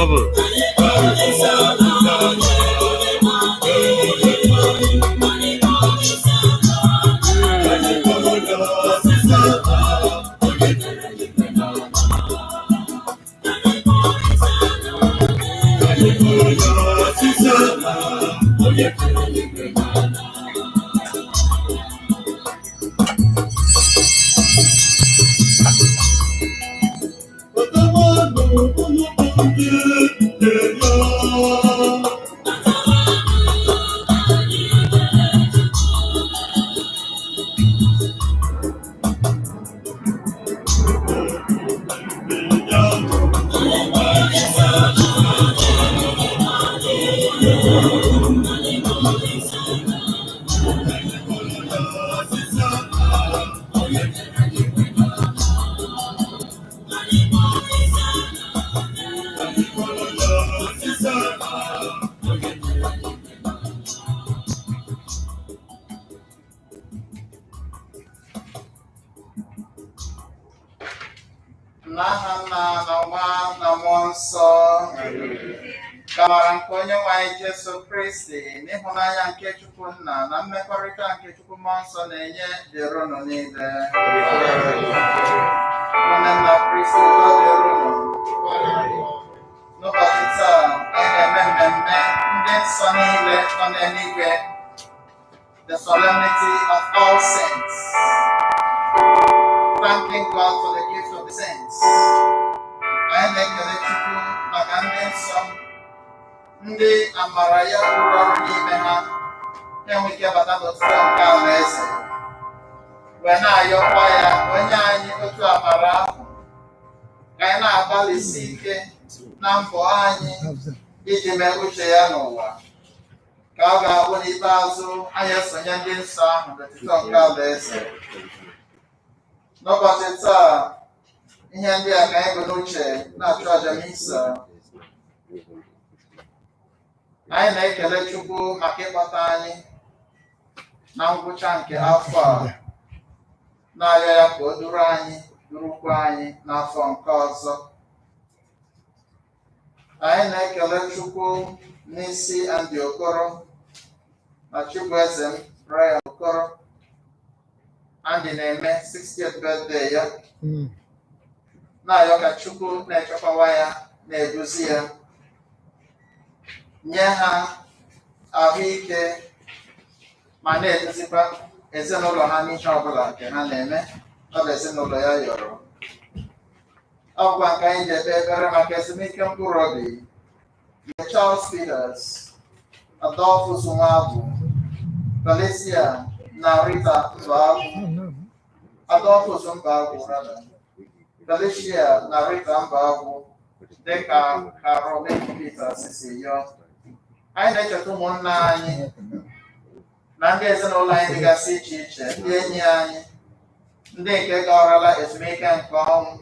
Bubble. Kamara nke onye nwe anyị Jesu Kristi n'ịhụnanya nke Chukwu Nna na mmekọrịta nke Chukwu Mmụọ Nsọ na-enye dịrị unu niile. Onye nna Kristi udo dịrị unu. N'ụbọchị taa anyị na-eme mmemme ndị nsọ niile nọ n'eluigwe, the solemnity of all saints, thanking God for the gift of the saints. Anyị na-ekele Chukwu maka ndị nsọ ndị amara ya rụrụ ọrụ n'ime ha enwe ike bata n'otuto nke Alaeze, wee na-ayọkwa ya onye anyị otu amara ahụ ka anyị na-agbalịsi ike na mbọ anyị iji mee uche ya n'ụwa, ka ọ ga-abụ n'ikpeazụ anyị esonye ndị nsọ ahụ n'otuto nke Alaeze. N'ụbọchị taa, ihe ndị a ka anyị bụ n'uche na-achụ aja n'isa. Anyị na-ekele Chukwu maka ịkpọta anyị na ngwụcha nke afọ a, na-arịọ ya ka o duru anyị durukwa anyị n'afọ nke ọzọ. Anyị na-ekele Chukwu n'isi Ndị Okoro na Chibueze m Brian Okoro. Andy na-eme 60th birthday ya, na-arịọ ka Chukwu na-echekwawa ya, na-eduzi ya, nye ha ahụike ma na-eduzikwa ezinụlọ ha n'ihe ọbụla nke ha na-eme. Ọ bụ ezinụlọ ya yọrọ. Ọ bụkwa nke anyị ji ekpe ekpere maka ezumike mkpụrụ obi mgbe Charles Peters, Adolphus Nwabụ, Felicia na Rita Mbagwu, Adolphus Mbagwu rada, Felicia na Rita Mbagwu, dịka Carol Peters si yọọ. Anyị na-echeta ụmụnna anyị na ndị ezinụlọ anyị dịgasị iche iche, ndị enyi anyị, ndị nke gawarala ezumike nke ọnwụ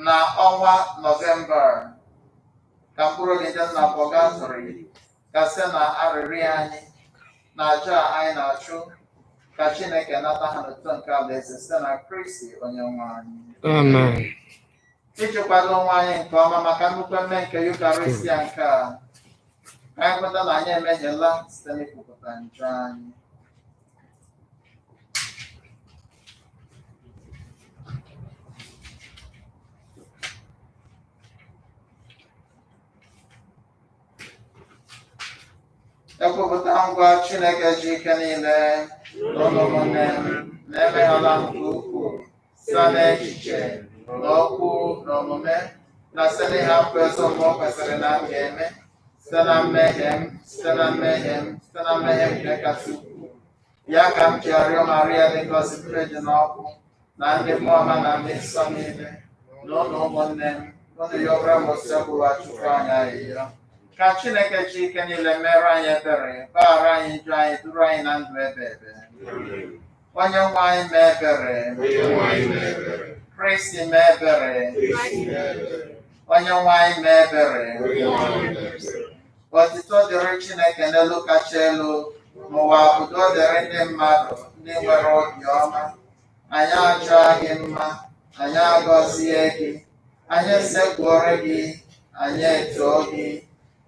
na ọnwa Nọvemba, ka mkpụrụ obi ndị nna Pọgatori ka site na arịrịọ anyị na aja anyị na-achụ ka Chineke nata ha n'otuto nke Alaeze site na Kristi onye nwe anyị. Amen. Iji kwado onwe anyị nke ọma maka nnukwu mme nke Yukaristia nke a, anyị kweta na anyị emehiela site n'ikwupụta njọ anyị. Ekwupụta ngwa Chineke ji ike niile n'ụlọ ụmụnne m na-emeghela nke ukwuu site n'echiche n'okwu na omume na site n'ịhapụ ezi omume o kwesịrị na m ga-eme, site na mmehie m, site na mmehie m, site na mmehie nke kasị ukwuu. Ya ka m ji arịọ Maria dị ngọzi pụrụ eju n'ọkụ na ndị mmụọ ọma na ndị nsọ niile na ụlọ ụmụnne m, unu ya ọbụla mgbọsị ọbụla Chukwu anyị ahịhịa. Ka Chineke ji ike niile mere anyị ebere, gbaghara anyị njọ anyị, duru anyị na ndụ ebe ebe. Onye nwe anyị mee ebere, Kristi mee ebere, onye nwe anyị mee ebere. Otito dịrị Chineke n'elu kacha elu, n'ụwa udo dịrị ndị mmadụ ndị nwere obi ọma. Anyị achọọ gị mma, anyị agọzie gị, anyị sekpụọrọ gị, anyị etoo gị,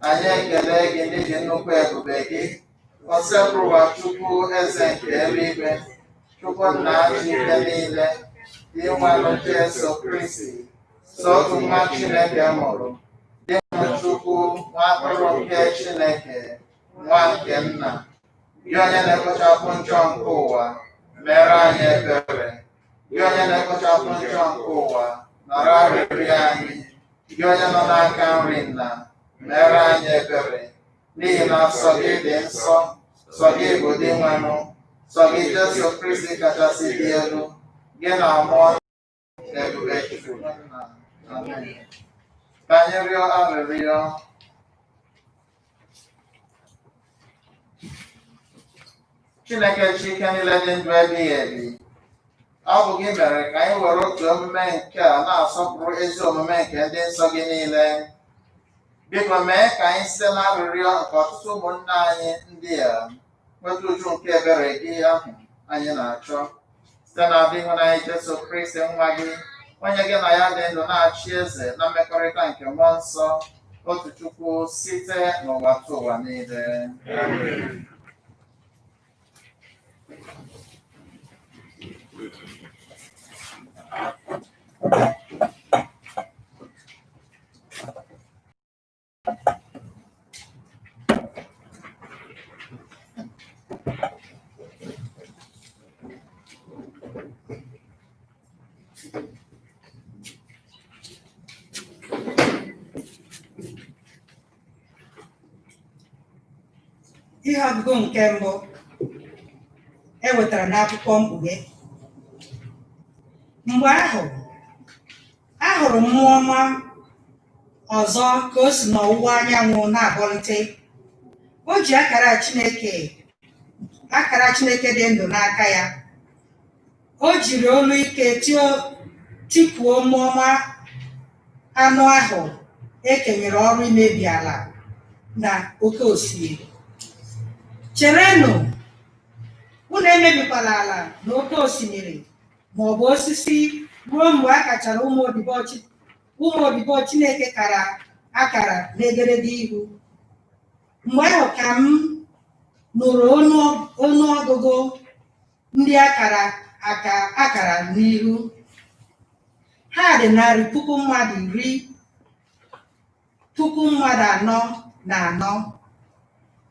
anyị ekele gị n'ihi nnukwu ebube gị. Osekpụrụwa Chukwu eze nke eluigwe, Chukwu nna ji ike niile, dị nwanụ Jesu Kristi, so otu nwa Chineke mụrụ, dị nwa Chukwu, nwa atụrụ nke Chineke, nwa nke nna, gị onye na-ekpochapụ njọ nke ụwa, mere anyị ebere. Gị onye na-ekpochapụ njọ nke ụwa, nara arịrịọ anyị. Gị onye nọ n'aka nri nna, mere anyị ebere. N'ihi na sọ gị dị nsọ, sọ gị bụ dị nwanụ, sọ gị Jesu Kristi kachasị dị elu, gị na mmụọ na ebube Chukwu nna. Amen. Ka anyị rịọ arịrịọ. Chineke chi ike niile dị ndụ ebighị ebi, ọ bụ gị mere ka anyị were otu omume nke a na-asọpụrụ ezi omume nke ndị nsọ gị niile. Biko mee ka anyị site n'arịrịọ nke ọtụtụ ụmụnna anyị ndị a nweta uju nke ebere gị ahụ anyị na-achọ, site na ịhụnanya Jesu Kristi nwa gị, onye gị na ya dị ndụ na-achị eze na mmekọrịta nke mmụọ nsọ, otu Chukwu site n'ụwa tụ ụwa niile. Amen. Ihe ọgụgụ nke mbụ ewetara n'akwụkwọ Mkpughe. Mgbe ahụ, ahụrụ m mmụọ ọma ọzọ ka o si n'ọwụwa anyanwụ na-abọlite. O ji akara Chineke dị ndụ n'aka ya. O jiri olu ike tikuo mmụọ ọma anụ ahụ ekenyere ọrụ imebi ala na oke osimiri. Cherenụ, unu emebikwala ala na oke osimiri ma ọ bụ osisi ruo mgbe a kachara ụmụ odibo Chineke kara akara n'ederede ihu. Mgbe ahụ ka m nụrụ ọnụ ọgụgụ ndị akara n'ihu. Ha dị 110,000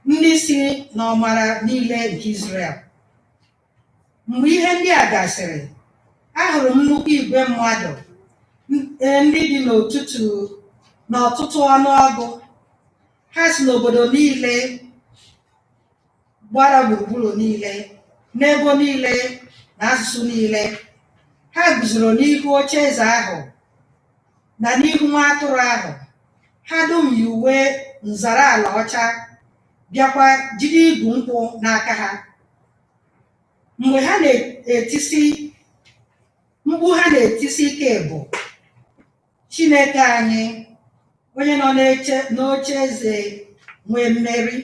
ndị si n'ọmara niile nke Izrel. Mgbe ihe ndị a gasịrị, ahụrụ m nnukwu igwe mmadụ ndị dị n'ọtụtụ ọnụọgụ. Ha si n'obodo niile gbara gburugburu niile, n'ebo niile na asụsụ niile. Ha guzoro n'ihu oche eze ahụ na n'ihu nwa atụrụ ahụ. Ha dum yi uwe nzara ala ọcha, bịakwa jide igu nkwụ n'aka ha. Mgbe mkpu ha na-etisi ike bụ, Chineke anyị, onye nọ n'oche eze nwee mmeri,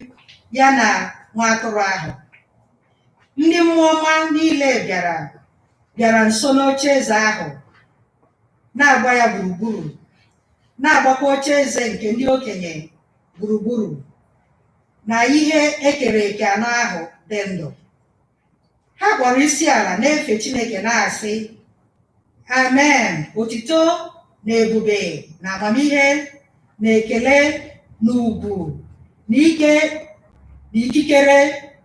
ya na nwa atụrụ ahụ. Ndị mmụọ ọma niile bịara nso n'oche eze ahụ, na-agba ya gburugburu, na-agbakwa oche eze nke ndị okenye gburugburu na ihe ekere eke anọ ahụ dị ndụ. Ha kpọrọ isi ala na-efe Chineke na-asị, Amen. Otito na ebube na amamihe na ekele na ugwu na ike na ikikere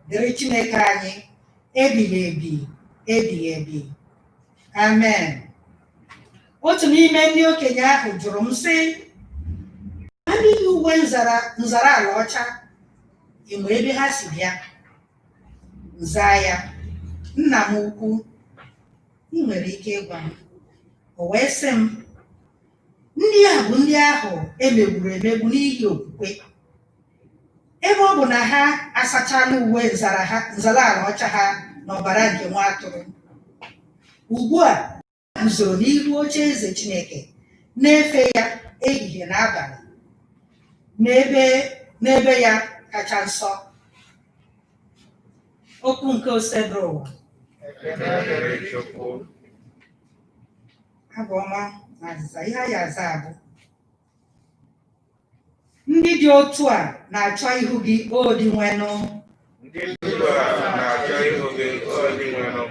dịrị Chineke anyị ebighị ebi. Amen. Otu n'ime ndị okenye ahụ jụrụ m sị, ha n'ihi uwe nzara ala ọcha, enwe ebe ha si bịa? Zaa ya, nna m ukwu, ị nwere ike ịgwa m. O wee sị m, ndị a bụ ndị ahụ emegburu emegbu n'ihi okwukwe. Ebe ọ bụ na ha asachala uwe nzara ala ọcha ha n'ọbara nke nwa atụrụ, ugbu a guzoro n'ihu oche eze Chineke na-efe ya ehihie na abalị n'ebe ya kacha nsọ. Okwu nke Osedro ụwa. Abụ ọma na azịza. Ihe anyị aza bụ ndị dị otu a na-achọ ihu gị o dị nwenụ. Ndị otu a na-achọ ihu gị o dị nwenụ.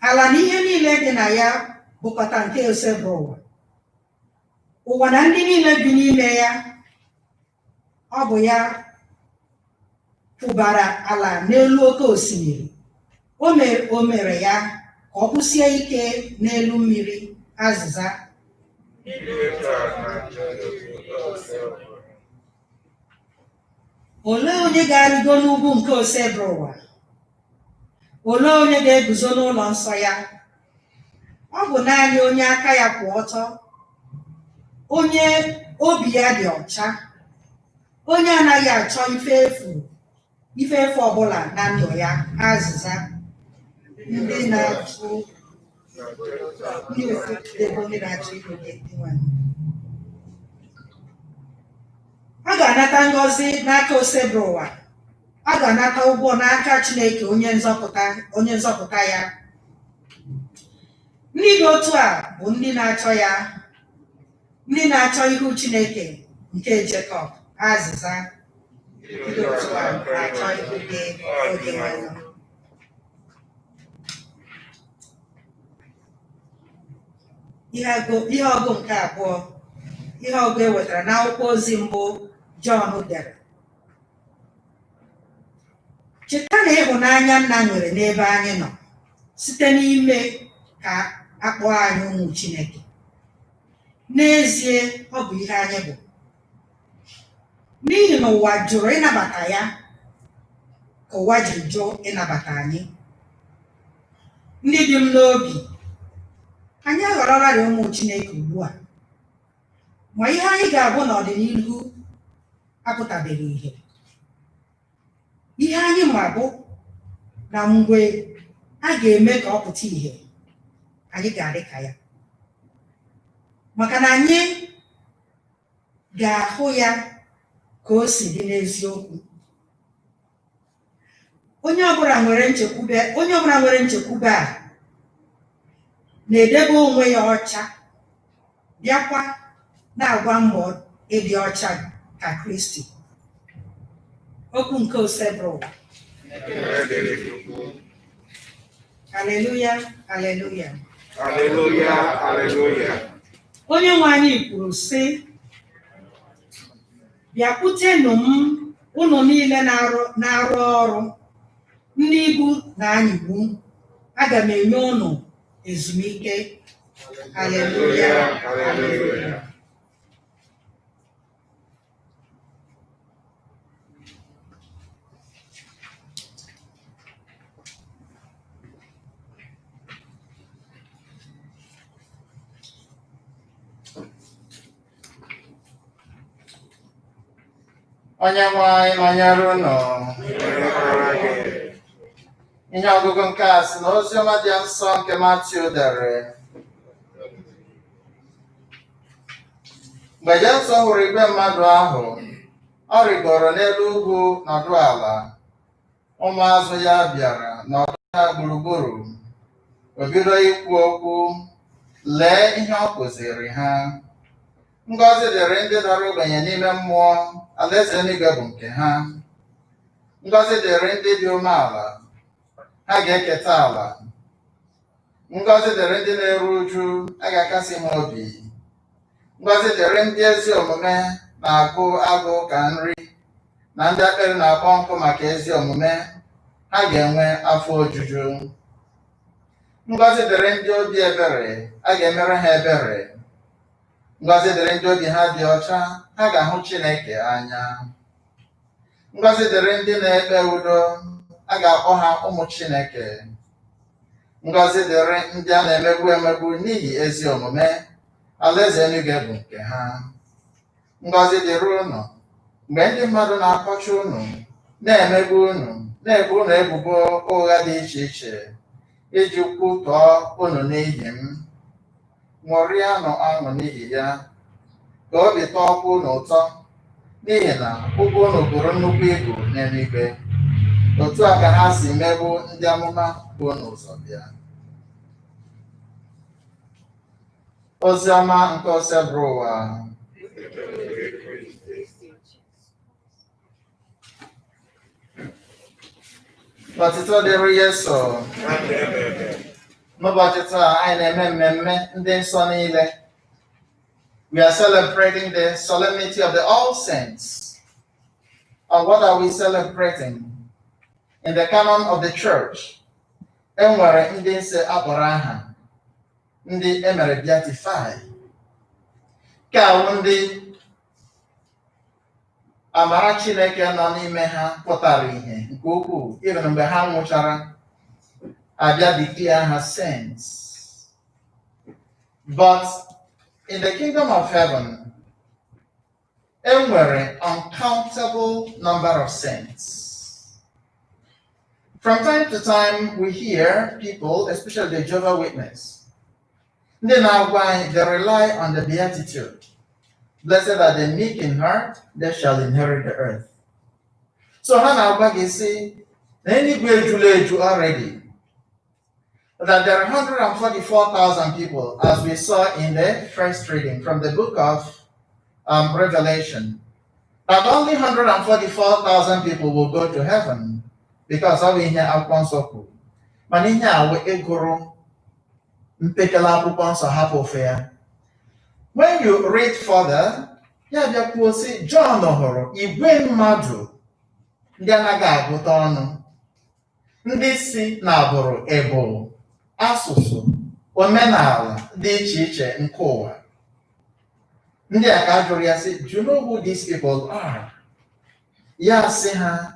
Ala na ihe niile dị na ya bụkọta nke ose bụ ụwa. Ụwa na ndị niile bi n'ime ya. Ọ bụ ya kwụbara ala n'elu oke osimiri. O mere ya ka ọ kwụsie ike n'elu mmiri. Azịza. Ndị otu a na-achọ ihu gị o dị nwenụ. Olee onye ga-arịgo n'ugwu nke ose bụ ụwa? Olee onye ga-eguzo n'ụlọ nsọ ya? Ọ bụ naanị onye aka ya kwụ ọtọ, onye obi ya dị ọcha, onye anaghị achọ ife efu ọbụla na ndụ ya. Azịza. Ndị na-achụ ihu gị nwenụ. A ga-anata ngọzi n'aka osebụ ụwa. A ga-anata ụgwọ n'aka Chineke onye nzọpụta ya. Ndị dị otu a bụ ndị na-achọ ya, ndị na-achọ ihu Chineke nke Jekọb. Azịza. Ndị otu a na-achọ ihu gị o dị nwenụ. Ihe ọgụ nke abụọ, ihe ọgụ e wetara n'akwụkwọ ozi mbụ Jọn dere. Cheta na ịhụnanya nna nwere n'ebe anyị nọ site n'ime ka akpọọ anyị ụmụ Chineke. N'ezie, ọ bụ ihe anyị bụ. N'ihi na ụwa jụrụ ịnabata ya ka ụwa jiri jụ ịnabata anyị. Ndị dị m n'obi, anyị aghọrọlarị ụmụ Chineke ugbu a, ma ihe anyị ga-abụ n'ọdịnihu apụtabeghị ihe. Ihe anyị ma bụ na mgbe a ga-eme ka ọ pụta ìhè, anyị ga-adị ka ya, maka na anyị ga-ahụ ya ka o si dị n'eziokwu. Onye ọbụla nwere nchekwube a na-edebe onwe ya ọcha, bịakwa na-agba mbọ ịdị ọcha ka Kristi. Okwu nke osebụ ụwa. Aleluya, aleluya. Aleluya, aleluya. Onye nwe anyị kwuru sị, bịakwutenụ m unu niile na-arụ ọrụ, ndị ibu na anyịgbu, aga m enye unu ezumike. Aleluya, aleluya. Onyenwe anyị nọnyere unu. Ihe ọgụgụ nke a si na oziọma dị nsọ nke Matiu dere. Mgbe Jesu hụrụ igwe mmadụ ahụ, ọ rịgoro n'elu ugwu nọdụ ala. Ụmụazụ ya bịara nọdụ ha gburugburu. O bido ikwu okwu, lee ihe ọ kụziri ha. Ngọzi dịrị ndị dara ogbenye n'ime mmụọ, alaeze eluigwe bụ nke ha. Ngọzi dịrị ndị dị umeala, ha ga-eketa ala. Ngọzi dịrị ndị na-eru uju, a ga-akasị ha obi. Ngọzi dịrị ndị ezi omume na-agụ agụ ka nri, na ndị akpịrị na-akpọ nkụ maka ezi omume, ha ga-enwe afọ ojuju. Ngọzi dịrị ndị obi ebere, a ga-emere ha ebere. Ngọzi dịrị ndị obi ha dị ọcha, ha ga-ahụ Chineke anya. Ngọzi dịrị ndị na-ekpe udo, a ga-akpọ ha ụmụ Chineke. Ngọzi dịrị ndị a na-emegbu n'ihi ezi omume, alaeze eluigwe bụ nke ha. Ngọzi dịrị unu mgbe ndị mmadụ na-akọcha unu, na-emegbu unu, na-ebu unu ebubo ụgha dị iche iche, iji kwutọọ unu n'ihi m. Ṅụrịanụ ọṅụ n'ihi ya, ka obi tọọkwa unu ụtọ, n'ihi na ụgwọ unu bụrụ nnukwu ibu n'eluigwe. Otu a ka ha si megbu ndị amụma bụ unu ụzọ bịa. Oziọma nke ose bụrụ ụwa. Ọtụtụ dịrị Yesu. N'ụbọchị taa anyị na-eme mmemme ndị nsọ niile. We are celebrating the solemnity of the All Saints. And what are we celebrating? In the canon of the church, enwere ndị nsọ akpọrọ aha, ndị emere beatify, ka ndị amara Chineke nọ n'ime ha pụtara ihe nke ukwuu, even mgbe ha nwụchara, abịa declare ha saints. But in the kingdom of heaven, enwere uncountable number of saints. From time to time, we hear people, especially the Jehovah's Witness, they rely on the beatitude. Blessed are the meek in heart, they shall inherit the earth. So Hannah say, already, that there are 144,000 people, as we saw in the first reading from the book of Revelation, that only 144,000 people will go to heaven because of in here Alfonso. But in here we egoro mpekela akwụkwọ nsọ hapụ fair. When you read further, you see John hụrụ igwe mmadụ ndị anaghị agụta ọnụ, ndị si n'agbụrụ ebo, asụsụ, omenala dị iche iche nke ụwa. Ndị a ka jụrụ ya sị, do you know who these people are? Ya sị ha,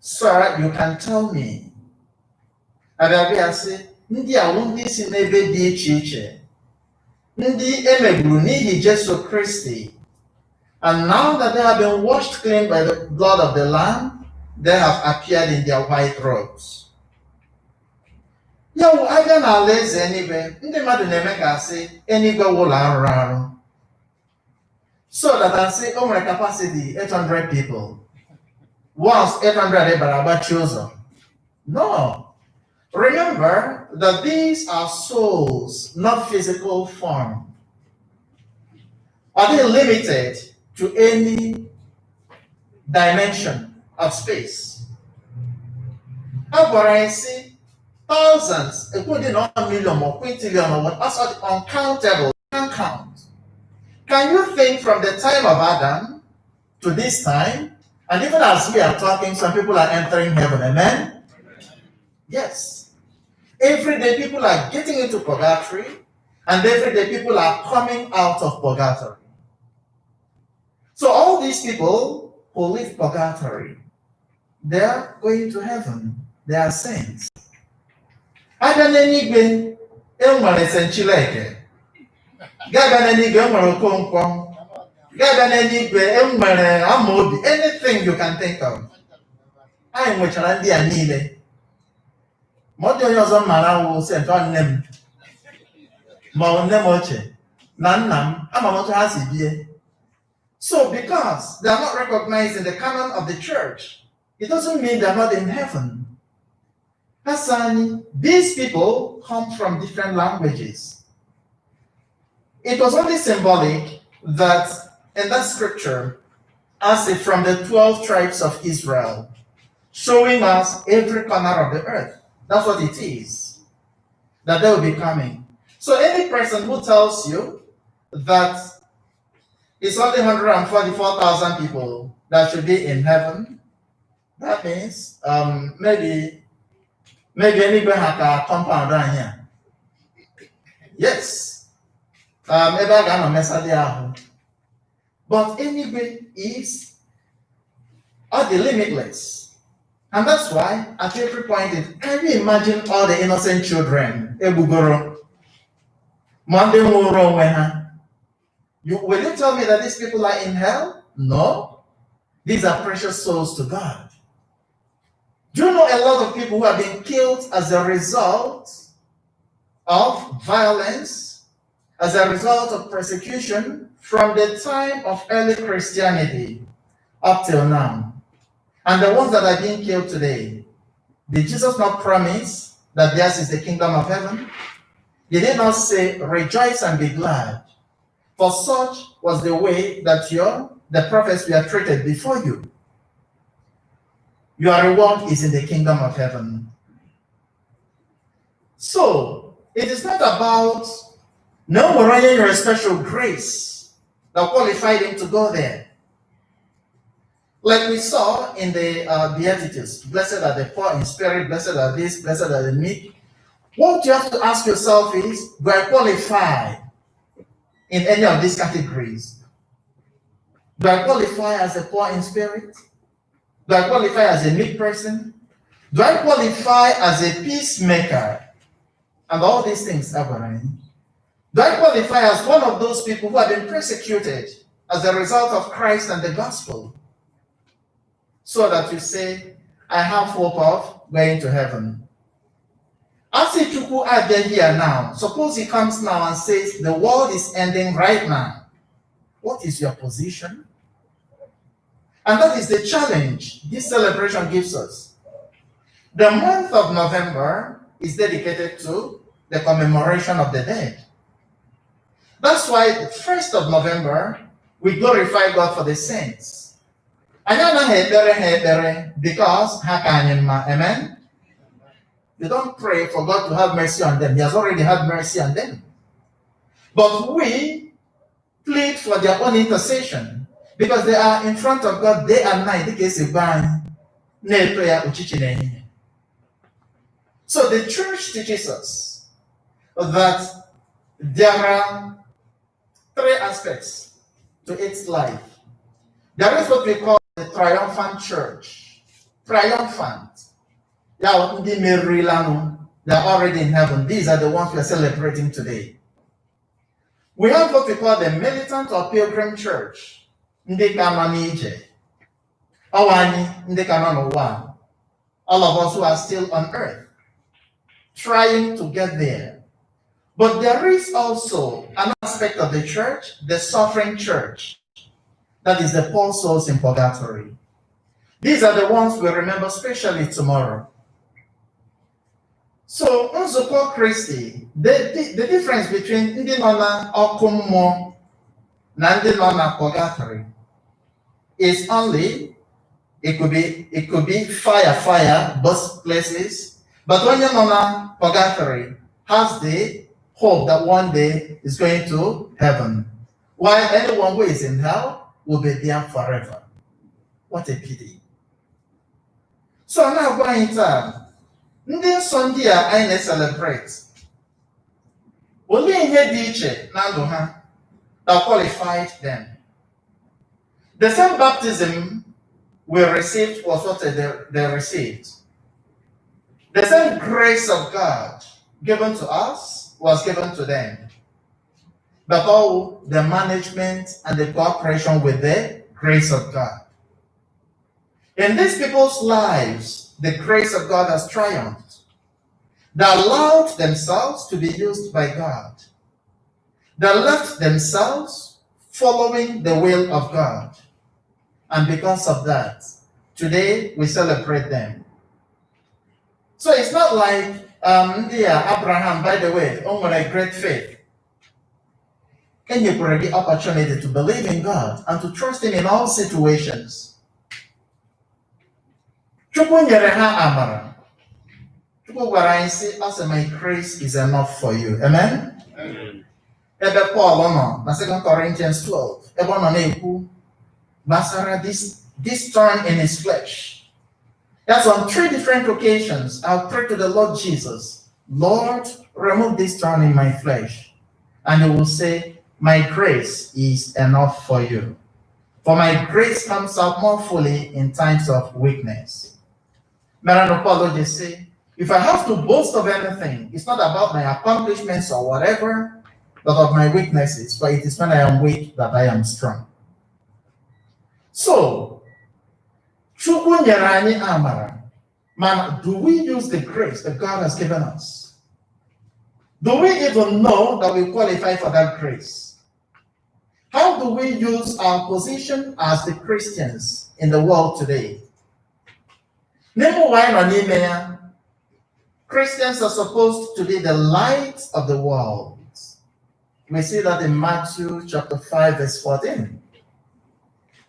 sir, you can tell me. Abịa sị, ndị a wụ ndị si n'ebe dị iche iche, ndị emegburu n'ihi Jesu Christi. And now that they have been washed clean by the blood of the Lamb, they have appeared in their white robes. Ya wụ abịa n'ala eze eluigwe, ndị mmadụ na-eme ka asị eluigwe wụlọ arụrụ arụ. So that I say, my capacity, 800 people. Once 800 are chosen. No. Remember that these are souls, not physical form. Are they limited to any dimension of space? However, I see thousands, including 1 million or quintillion or what, also uncountable, can't count. Can you think from the time of Adam to this time, and even as we are talking, some people are entering heaven, amen? Yes. Every day people are getting into purgatory, and every day people are coming out of purgatory. So all these people who leave purgatory, they are going to heaven. They are saints. Anything you can think of. I am which are the anile. Modiozo Marawu sent on them. Moche. Nanam, Amamoto has it. So, because they are not recognized in the canon of the church, it doesn't mean they are not in heaven. Hasani, these people come from different languages. It was only symbolic that in that scripture, as if from the 12 tribes of Israel, showing us every corner of the earth. That's what it is, that they will be coming. So any person who tells you that it's only 144,000 people that should be in heaven, that means maybe anybody have a compound down here. Yes. But anyway is the limitless. And that's why at every point, can you imagine all the innocent children? Will you tell me that these people are in hell? No. These are precious souls to God. Do you know a lot of people who have been killed as a result of violence, as a result of persecution from the time of early Christianity up till now? And the ones that are being killed today, did Jesus not promise that theirs is the kingdom of heaven? Did he not say, rejoice and be glad? For such was the way that the prophets were treated before you. Your reward is in the kingdom of heaven. So, it is not about no Moronian or special grace that qualified him to go there. Like we saw in the Beatitudes, blessed are the poor in spirit, blessed are this, blessed are the meek. What you have to ask yourself is, do I qualify in any of these categories? Do I qualify as a poor in spirit? Do I qualify as a meek person? Do I qualify as a peacemaker? And all these things are happening. Do I qualify as one of those people who have been persecuted as a result of Christ and the gospel? So that you say, I have hope of going to heaven. As Chukwu are there here now, suppose he comes now and says, the world is ending right now. What is your position? And that is the challenge this celebration gives us. The month of November is dedicated to the commemoration of the dead. That's why the 1st of November, we glorify God for the saints. Because amen? You don't pray for God to have mercy on them. He has already had mercy on them. But we plead for their own intercession because they are in front of God day and night. So the church teaches us that there are 3 aspects to its life. There is what we call the triumphant church. Triumphant. They are already in heaven. These are the ones we are celebrating today. We have what we call the militant or pilgrim church. All of us who are still on earth, trying to get there. But there is also an aspect of the church, the suffering church. That is the poor souls in purgatory. These are the ones we remember especially tomorrow. So, Nzukọ Christi, the difference between ndị nọ na ọkụ mmụọ na ndị nọ na purgatory is only, it could be fire, both places, but when you're nọ na purgatory has the hope that one day is going to heaven, while anyone who is in hell will be there forever. What a pity. So now going to ndị Sunday anyị na-celebrate. Olee ihe dị iche na ndụ ha that qualified them? The same baptism we received was what they received. The same grace of God given to us was given to them. But all the management and the cooperation with the grace of God. In these people's lives, the grace of God has triumphed. They allowed themselves to be used by God. They left themselves following the will of God. And because of that, today we celebrate them. So it's not like Abraham, by the way, with a great faith. Can you provide the opportunity to believe in God and to trust Him in all situations? Chukwu nyere ha amara. Chukwu gwara anyị sị, "Also my grace is enough for you." Amen? Amen. Ebe Paul nọ na 2 Corinthians 12, ebe ọ nọ na-ekwu gbasara this thorn in his flesh. That's on 3 different occasions. I'll pray to the Lord Jesus, "Lord, remove this thorn in my flesh." And He will say, "My grace is enough for you. For my grace comes out more fully in times of weakness." Merano Paulo just say, if I have to boast of anything, it's not about my accomplishments or whatever, but of my weaknesses. For it is when I am weak that I am strong. So, Chukwu nyere anyị amara. Man, do we use the grace that God has given us? Do we even know that we qualify for that grace? How do we use our position as the Christians in the world today? N'ime ụwa anyị nọ n'ime ya, Christians are supposed to be the light of the world. We see that in Matthew chapter 5, verse 14.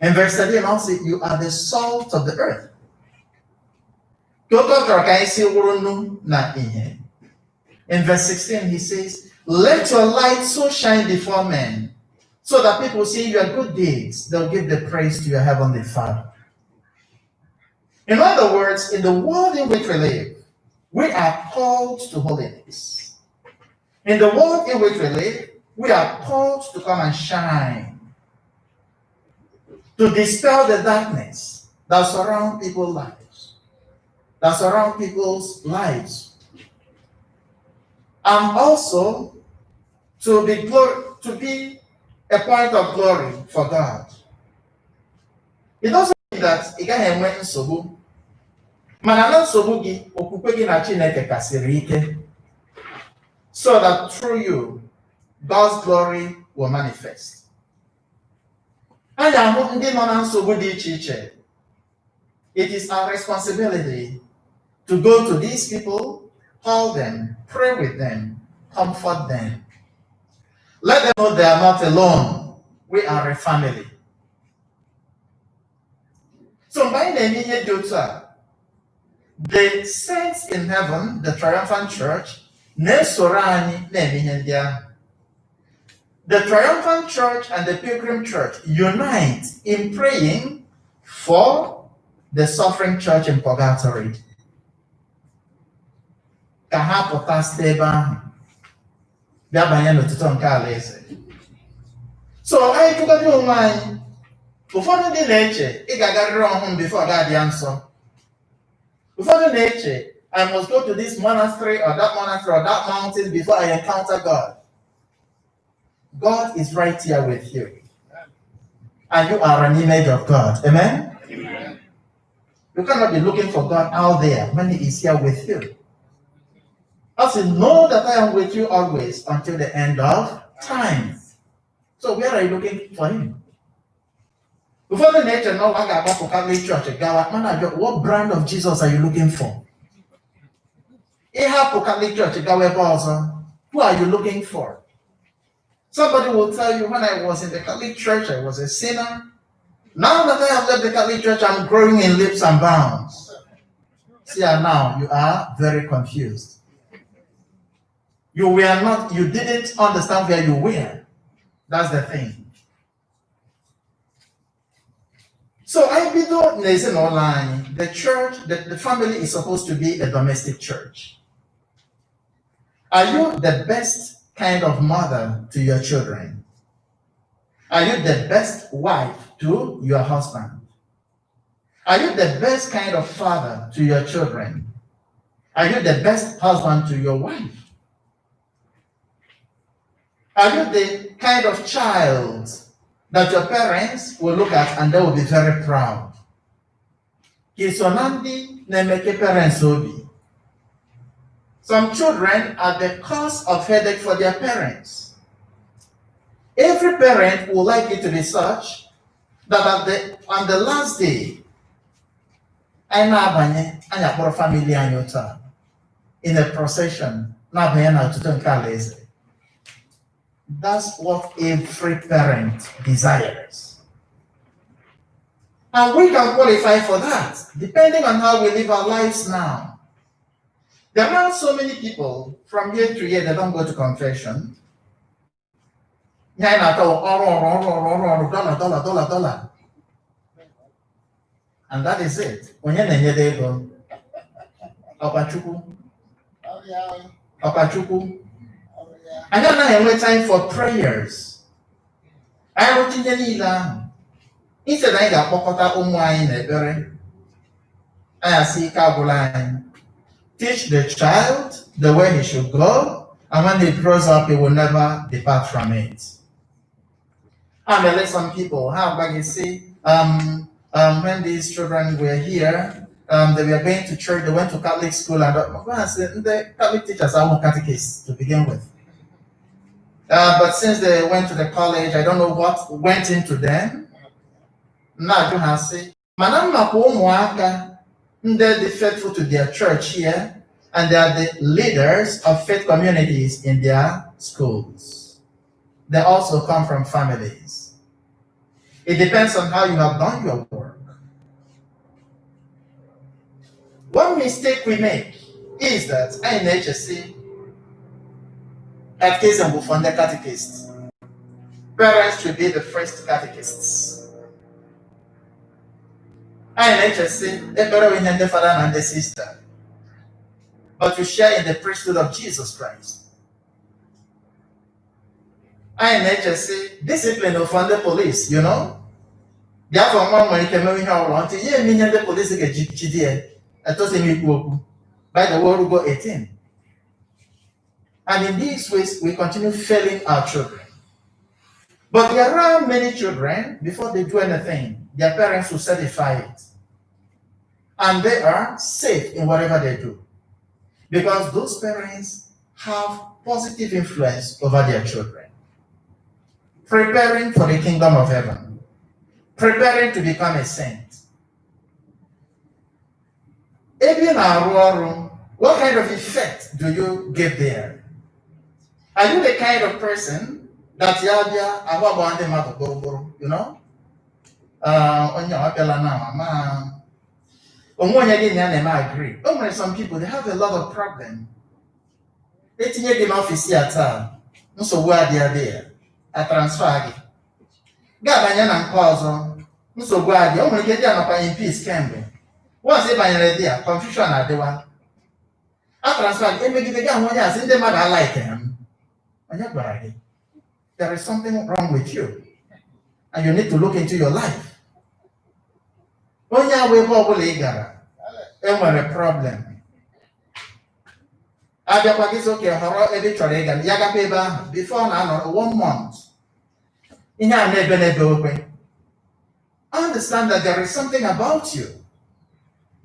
In verse 13, also, you are the salt of the earth. In verse 16, he says, let your light so shine before men, so that people see your good deeds, they'll give the praise to your heavenly Father. In other words, in the world in which we live, we are called to holiness. In the world in which we live, we are called to come and shine, to dispel the darkness that surround people's lives, and also to be a point of glory for God. It doesn't mean that ị gaghị enwe nsogbu, mana na nsogbu gị, okwukwe gị na Chineke kasiri ike, so that through you, God's glory will manifest. Anyị ahụ ndị nọ na nsogbu dị iche iche. It is our responsibility to go to these people, call them, pray with them, comfort them. Let them know they are not alone. We are a family. So by the name the saints in heaven, the triumphant church, the triumphant church and the pilgrim church unite in praying for the suffering church in purgatory. So I took a new mind. Before the nature, I got wrong before God answer. Before the nature, I must go to this monastery or that mountain before I encounter God. God is right here with you. And you are an image of God. Amen? Amen. You cannot be looking for God out there when He is here with you. I say, know that I am with you always until the end of time. So where are you looking for Him? Before the nature, no, I got to Catholic Church. What brand of Jesus are you looking for? Catholic Church. Who are you looking for? Somebody will tell you, when I was in the Catholic Church, I was a sinner. Now that I have left the Catholic Church, I'm growing in leaps and bounds. See, now you are very confused. You didn't understand where you were. That's the thing. So I believe in online, the church, the family is supposed to be a domestic church. Are you the best kind of mother to your children? Are you the best wife to your husband? Are you the best kind of father to your children? Are you the best husband to your wife? Are you the kind of child that your parents will look at and they will be very proud? Some children are the cause of headache for their parents. Every parent would like it to be such that on the last day, family in a procession. That's what every parent desires. And we can qualify for that, depending on how we live our lives now. There are so many people from year to year that don't go to confession. And that is it. And then I have time for prayers. I wrote in the Nila. Instead, I got Pokota Umwine Nebere. I see Kabuline. Teach the child the way he should go, and when he grows up, he will never depart from it. And I let some people have, like you see, when these children were here, they were going to church, they went to Catholic school, and the Catholic teachers are all catechists to begin with. But since they went to the college, I don't know what went into them. Now you have say, Manam Mapo Mwaka, they're faithful to their church here. and they are the leaders of faith communities in their schools. They also come from families. It depends on how you have done your work. One mistake we make is that in HSC, catechism will fund the catechists. Parents should be the first catechists. In HSC, they better win the father and the sister. But you share in the priesthood of Jesus Christ. In HSC, discipline will fund the police, you know? Therefore, one money can make how long to you mean the police get GDA. I told him by the word will go 18. And in these ways, we continue failing our children. But there are many children, before they do anything, their parents will certify it. And they are safe in whatever they do. Because those parents have positive influence over their children. Preparing for the kingdom of heaven. Preparing to become a saint. What kind of effect do you give there? Are you the kind of person that you know? I agree. Some people, they have a lot of problems. They think in office here, so where they are there, I transfer. Gabanya and cause, so where they only get down in peace, Campbell. Once they buy an idea, confusion at the one. I transfer, they make it again when I send them I like him. There is something wrong with you, and you need to look into your life. When you are a problem. Before now, 1 month. Understand that there is something about you.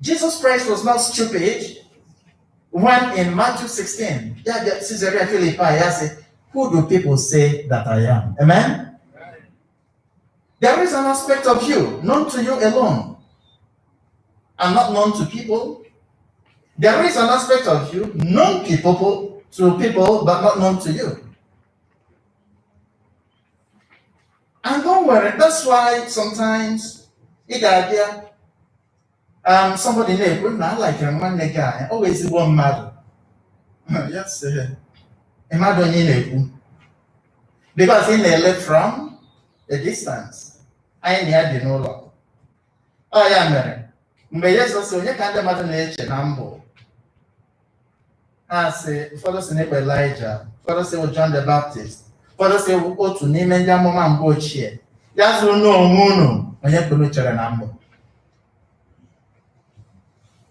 Jesus Christ was not stupid when in Matthew 16, Caesarea Philippi, I said, who do people say that I am? Amen? There is an aspect of you known to you alone and not known to people. There is an aspect of you known to people but not known to you. And don't worry, that's why sometimes it idea somebody name not like a one guy, always one mother. Yes, a mother in because he left from a distance. I near the no law. Oh, yeah, Mary. But yes, also, you can't imagine nature number. I say, follow Senator Elijah, follow say John the Baptist, follow say we go to name and Yamma and Bochie. That's no mono, and you have to look at a number.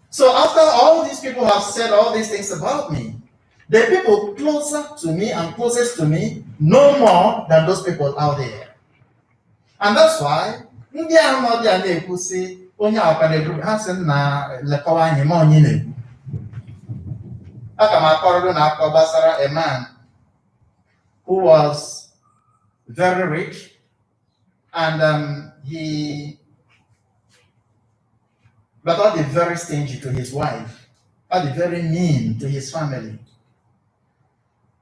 So after all these people have said all these things about me, the people closer to me and closest to me know more than those people out there. And that's why, ndị ahụ nọ dị a na-ekwusi onye akwado ha sị na lekọwa anyị ma onye na-ekwu. Aka m akọrọ na akọ gbasara a man who was very rich and but not very stingy to his wife, not very mean to his family.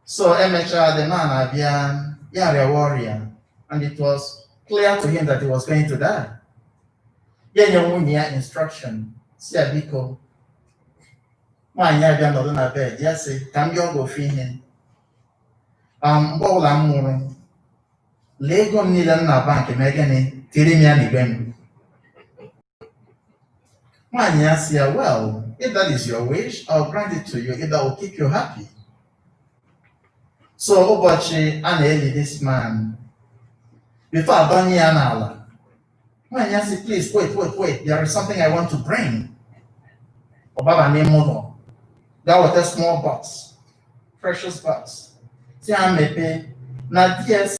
So emecha the man abia a warrior, and it was clear to him that he was going to die. Yenye instruction, si abiko. Nwanyị abịa nọdụ na bed, ya sị, ka m bịa ọgwụ ofu ihe. Mgbe ọbụla m nwụrụ, lee ego m niile m na bank ma gịnị, tiri m ya n'igbe m. Nwanyị ya sị ya, well, if that is your wish, I'll grant it to you, if that will keep you happy. So ụbọchị a na-eli this man, before I donye ya n'ala, nwanyị ya sị, please, wait, there is something I want to bring. Ọbaba n'ime ụlọ. That was a small box, precious box. See how mepe na DS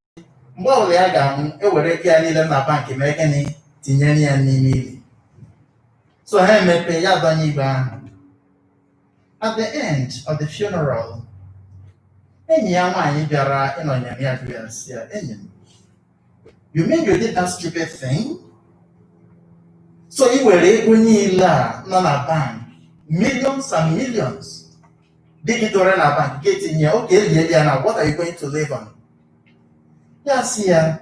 mgbe ọbụla ya ga-anwụ ewere ego ya niile na bank mee gịnị tinyere ya n'ime ili. So ha mepe ya donye igbe ahụ. At the end of the funeral, enyi ya nwaanyị bịara ịnọnyere ya jụrụ ya sị ya, enyi m, you mean you did that stupid thing? So i were ego niile a nọ na bank, millions and millions, Big door na bank, get in here. Okay, now what are you going to live on? Yes, here.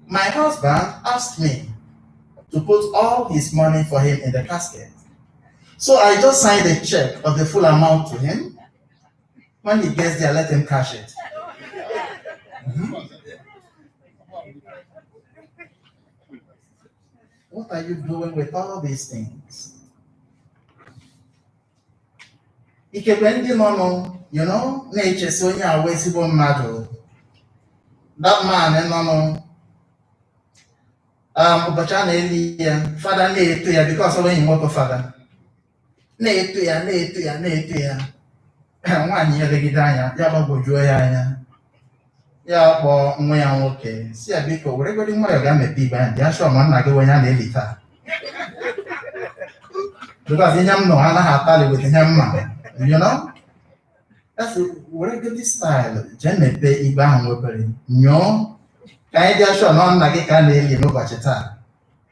My husband asked me to put all his money for him in the casket. So I just signed a check of the full amount to him. When he gets there, let him cash it. Mhm. What are you doing with all these things? Ikekwe ndị nọ na-echesi onye awa ezigbo mmadụ. That man nọ ụbọchị a na-eli ya, fada na-eto ya because ọ enyi nwoke fada. Na-eto ya. Nwaanyị elegide anya, ya gbagwojuo ya anya. Ya kpọọ nwa ya nwoke, si ya biko, weregodi nwa ya ga-emepe igbe ya, bịa shọ ma nna gị onye a na-eli taa. Because ihe m nọ anaghị atali with ihe mma. You know? That's a good style. Jemepe igbe ahụ nwepere. Nyoo. Ka anyị dị ashọ na nna gị ka a na-eli n'ụbọchị taa.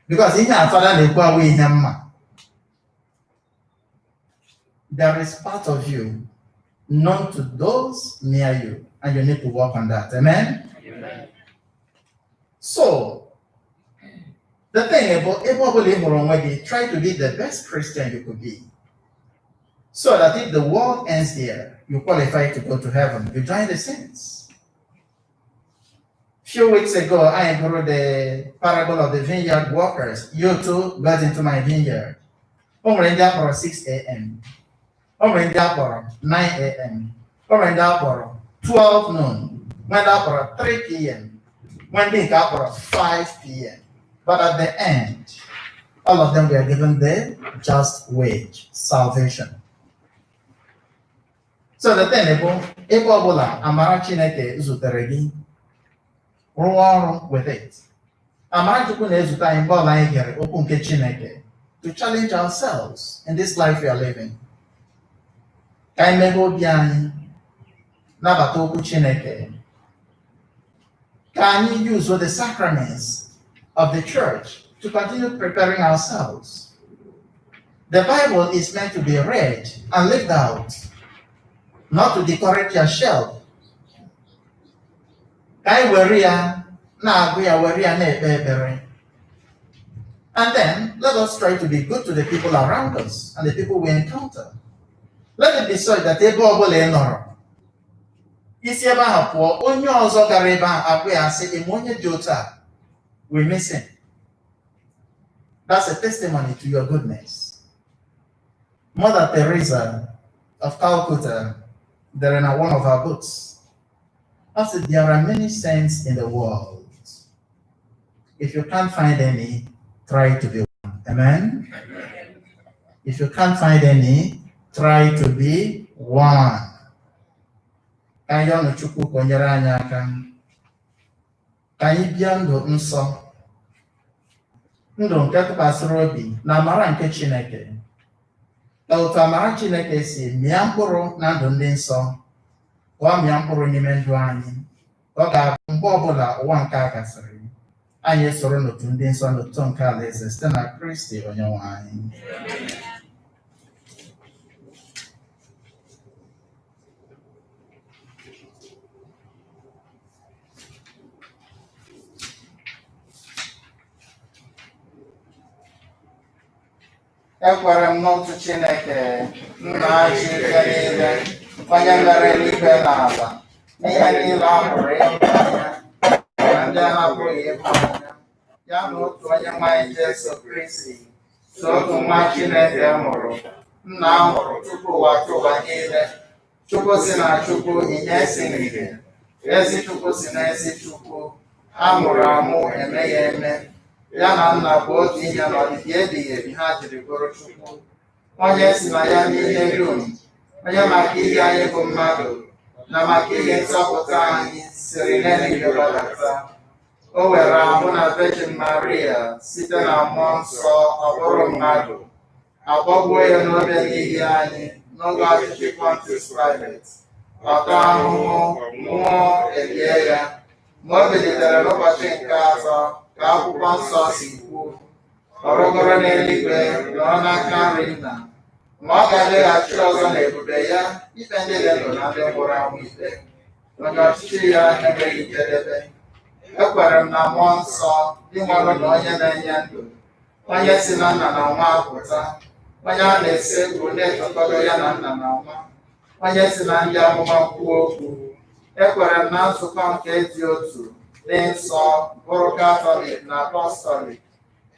Because ihe afada na-ekwu awụ ihe mma. There is part of you known to those near you, and you need to work on that. Amen? Amen. So, the thing about try to be the best Christian you could be. So that if the world ends here, you qualify to go to heaven. You join the saints. Few weeks ago, I borrowed the parable of the vineyard workers. You too got into my vineyard. Over in there for 6 a.m. Over in there for 9 a.m. Over in there for 12 noon. Went out for 3 p.m. Went in there for 5 p.m. But at the end, all of them were given the just wage, salvation. So the thing is, ebe ọbụla amara Chineke zutere gị, rụọ ọrụ with it. Amara Chukwu na-ezute anyị mgbe ọla anyị gere okwu nke Chineke to challenge ourselves in this life we are living. Ka anyị meghe obi anyị nabata okwu Chineke. Ka anyị use the sacraments of the church to continue preparing ourselves. The Bible is meant to be read and lived out, not to decorate your shelf. And then let us try to be good to the people around us and the people we encounter. Let it be so that we miss him. That's a testimony to your goodness. Mother Teresa of Calcutta, there in one of her books, I said there are many saints in the world. If you can't find any, try to be one. Amen? If you can't find any, try to be one. Can you be nsọ? Ndụ nke tụkwasịrị obi na amara nke Chineke. Ka otu amara Chineke si mịa mkpụrụ na ndụ ndị nsọ, ka ọ mịa mkpụrụ n'ime ndụ anyị. Ka ọ ga-abụ mgbe ọbụla ụwa nke a gasịrị, anyị esoro n'otu ndị nsọ n'otu nke Alaeze site na Kristi Onyenwe anyị. Ekwere m n'otu Chineke, nna ji ike niile, onye mere eluigwe na ala, n'ihe niile a pụrụ ịhụ anya na ndị a na-apụghị ịhụ anya, ya na otu onye nwe anyị Jesu Kristi, so otu nwa Chineke mụrụ, nna a mụrụ tupu ụwa tụwa niile, Chukwu si na Chukwu, ihe si n'ìhè, ezi Chukwu si na ezi Chukwu, a mụrụ amụ, emeghị eme. Ya na nna bụ otu ihe n'ọdịdị ebighị ebi ha jiri bụrụ Chukwu, onye si na ya n'ihe dum, onye maka ihe anyị bụ mmadụ na maka ihe nzọpụta anyị siri n'eluigwe gbadata. O were ahụ na Virgin Maria site na mmụọ nsọ ọ bụrụ mmadụ, agbọgbuo ya n'obe n'ihi anyị n'oge ọchịchị Pontius Pilate, ọta ahụhụ, nwụọ, elie ya, ma o bilitere n'ụbọchị nke atọ ka akwụkwọ nsọ si kwuo, ọ rịgoro n'eluigwe nọrọ n'aka nri Nna, ma ọ ga-adịghachi ọzọ n'ebube ya ikpe ndị dị ndụ na ndị nwụrụ anwụ ikpe. Onye ọchịchị ya enweghị njedebe. Ekwere m na mmụọ nsọ dị nwere na onye na-enye ndụ, onye si na nna na nwa apụta, onye a na-esi egwu na-etokọdo ya na nna na nwa, onye si na ndị amụma kwuo okwu. Ekwere m na nzukọ nke dị otu dị nsọ bụrụ Katọlik na Apọstọlik.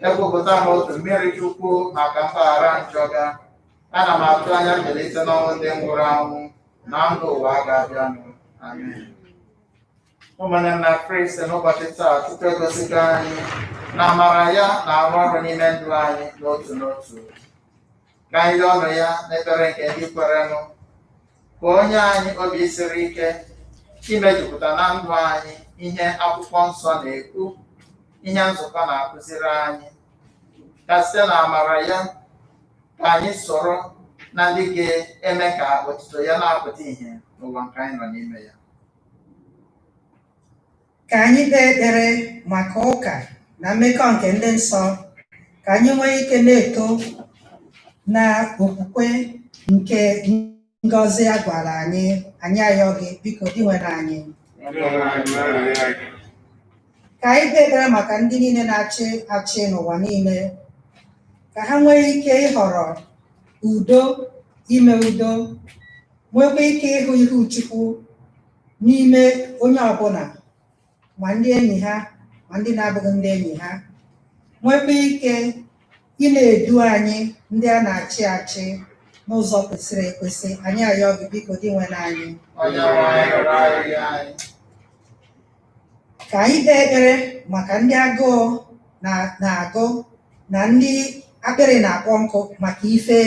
Ekwupụta m otu mmiri Chukwu maka mgbaghara njọ ga. Ana m atụ anya mbilite n'ọnwụ ndị nwụrụ anwụ na ndụ ụwa ga-abịanụ. Amen. Ụmụnne m na Kristi, n'ụbọchị taa Chukwu egosigo anyị na amara ya na-arụ ọrụ n'ime ndụ anyị n'otu n'otu. Ka anyị rịọ ọnụ ya n'ekpere nke ndị kwerenụ ka onye anyị obi siri ike imejupụta na ndụ anyị ihe akwụkwọ nsọ na-ekwu, ihe nzukọ na-akụziri anyị, ka site na amara ya ka anyị soro na ndị ga-eme ka otuto ya na-apụta ìhè n'ụwa nke anyị nọ n'ime ya. Ka anyị kpee ekpere maka ụka na mmekọ nke ndị nsọ, ka anyị nwee ike na-eto na okwukwe nke ngọzi a gwara anyị ayọ gị biko dị nwere anyị. Ka anyị kpee ekpere maka ndị niile na-achị achị n'ụwa niile, ka ha nwee ike ịhọrọ udo, ime udo, nwekwa ike ịhụ ihu Chukwu n'ime onye ọbụla, ma ndị enyi ha ma ndị na-abụghị ndị enyi ha, nwekwa ike ị na-edu anyị ndị a na-achị achị n'ụzọ kwesịrị ekwesị. Anyị ayọ gị biko dị nwere anyị. Ka anyị kpee ekpere maka ndị agụụ na-agụ na ndị akpịrị na-akpọ nkụ maka ihe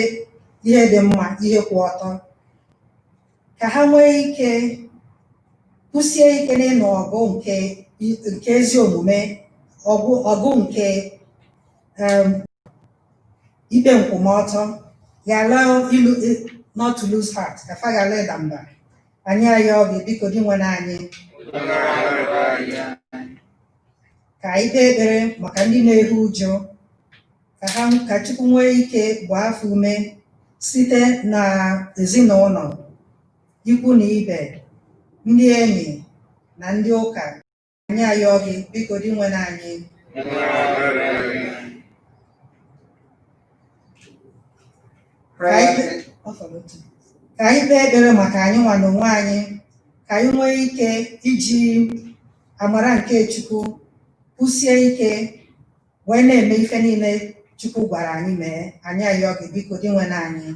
dị mma, ihe kwụ ọtọ, ka ha nwee ike kwụsie ike n'ịnụ ọgụ nke ezi omume, ọgụ nke ikpe nkwụmọtọ, ghara not to lose heart, ka fa ghara ịda mba. Anyị ayọ gị biko dị nwere anyị. Ka anyị kpee ekpere maka ndị na-eru ụjụ, ka Chukwu nwee ike gbaa afọ ume site na ezinụlọ, ikwu na ibe, ndị enyi na ndị ụka. Anyị ayọ gị biko dị nwere anyị. Ka anyị kpee ekpere maka anyị nwa n'onwe anyị, ka anyị nwee ike iji amara nke Chukwu kwụsie ike wee na-eme ife niile Chukwu gwara anyị mee. Anyị ayọ gị biko dị nwere anyị.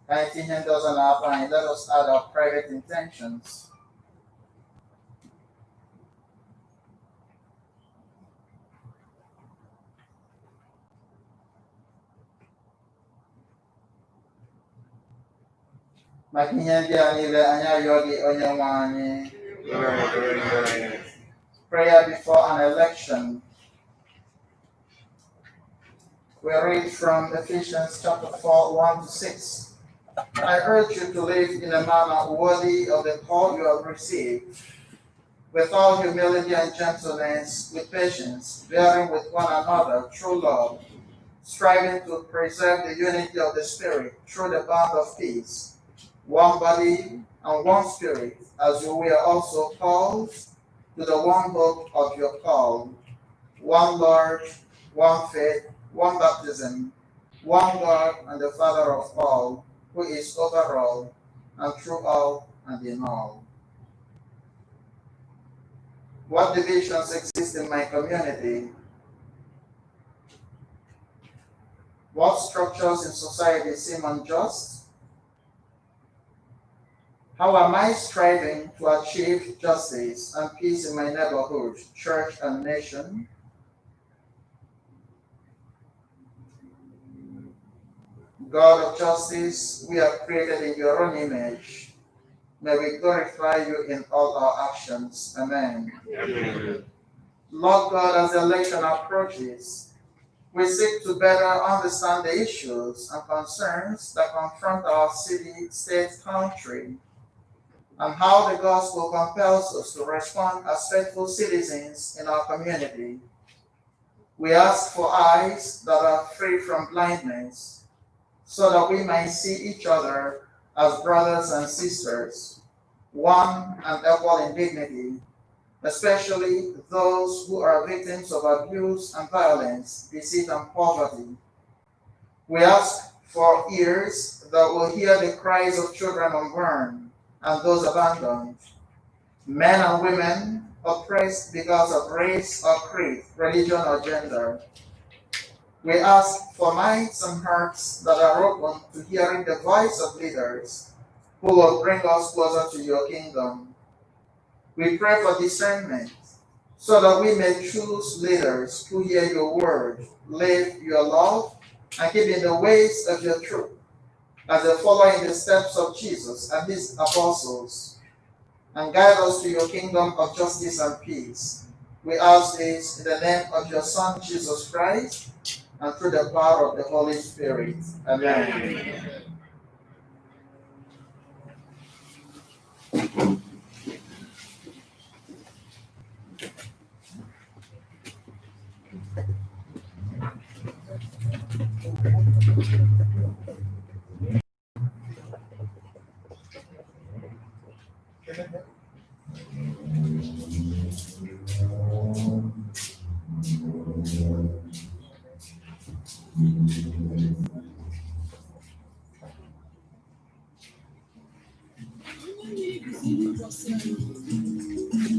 Let us add our private intentions. Maka ihe ndị a niile anyị ayọ gị Onyenwe anyị. Prayer before an election. We read from Ephesians chapter 4, 1-6. I urge you to live in a manner worthy of the call you have received, with all humility and gentleness, with patience, bearing with one another through love, striving to preserve the unity of the Spirit through the bond of peace, one body and one Spirit, as you were also called to the one hope of your call, one Lord, one faith, one baptism, one God and the Father of all, who is over all and through all and in all. What divisions exist in my community? What structures in society seem unjust? How am I striving to achieve justice and peace in my neighborhood, church, and nation? God of justice, we are created in your own image. May we glorify you in all our actions. Amen. Amen. Lord God, as the election approaches, we seek to better understand the issues and concerns that confront our city, state, country, and how the gospel compels us to respond as faithful citizens in our community. We ask for eyes that are free from blindness, so that we might see each other as brothers and sisters, one and equal in dignity, especially those who are victims of abuse and violence, deceit and poverty. We ask for ears that will hear the cries of children unborn and those abandoned, men and women oppressed because of race or creed, religion or gender. We ask for minds and hearts that are open to hearing the voice of leaders who will bring us closer to your kingdom. We pray for discernment so that we may choose leaders who hear your word, live your love, and keep in the ways of your truth, as they follow in the steps of Jesus and his apostles, and guide us to your kingdom of justice and peace. We ask this in the name of your Son, Jesus Christ, and through the power of the Holy Spirit. Amen.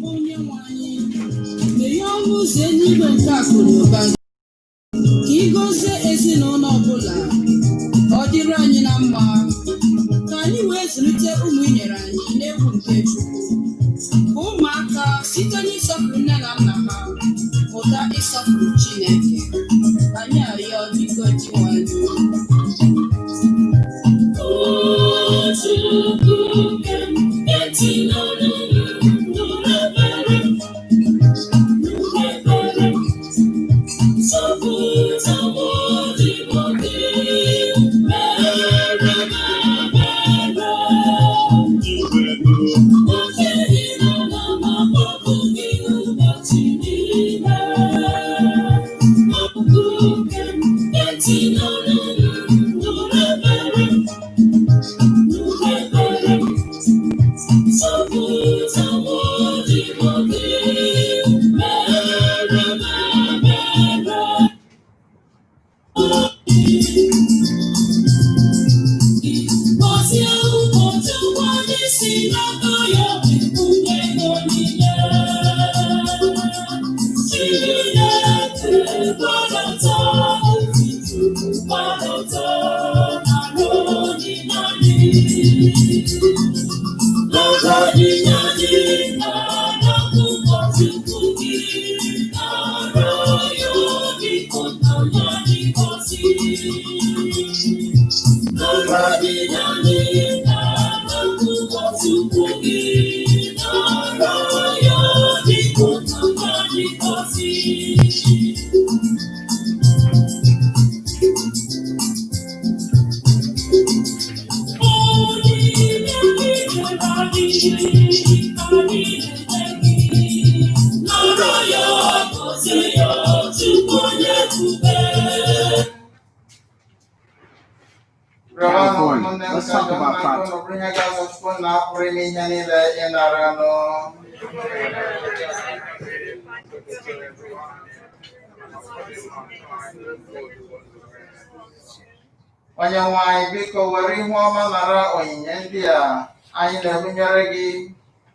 Onye nwe anyị, meghe ọnụ ụzọ eluigwe nke akụ na ụba gị, ka ị gọzie ezinụlọ ọbụla, ka ọ dịrị anyị na mma, ka anyị wee zụlite ụmụ i nyere anyị n'egwu nke Chukwu, ka ụmụaka site n'ịsọpụrụ nne na nna ha mụta ịsọpụrụ Chineke. Anyị arịọ biko Chinwe anyị. Let's talk about project. Onye nwe anyị, biko were ihu ọma nara onyinye ndị a anyị na-ebunyere gị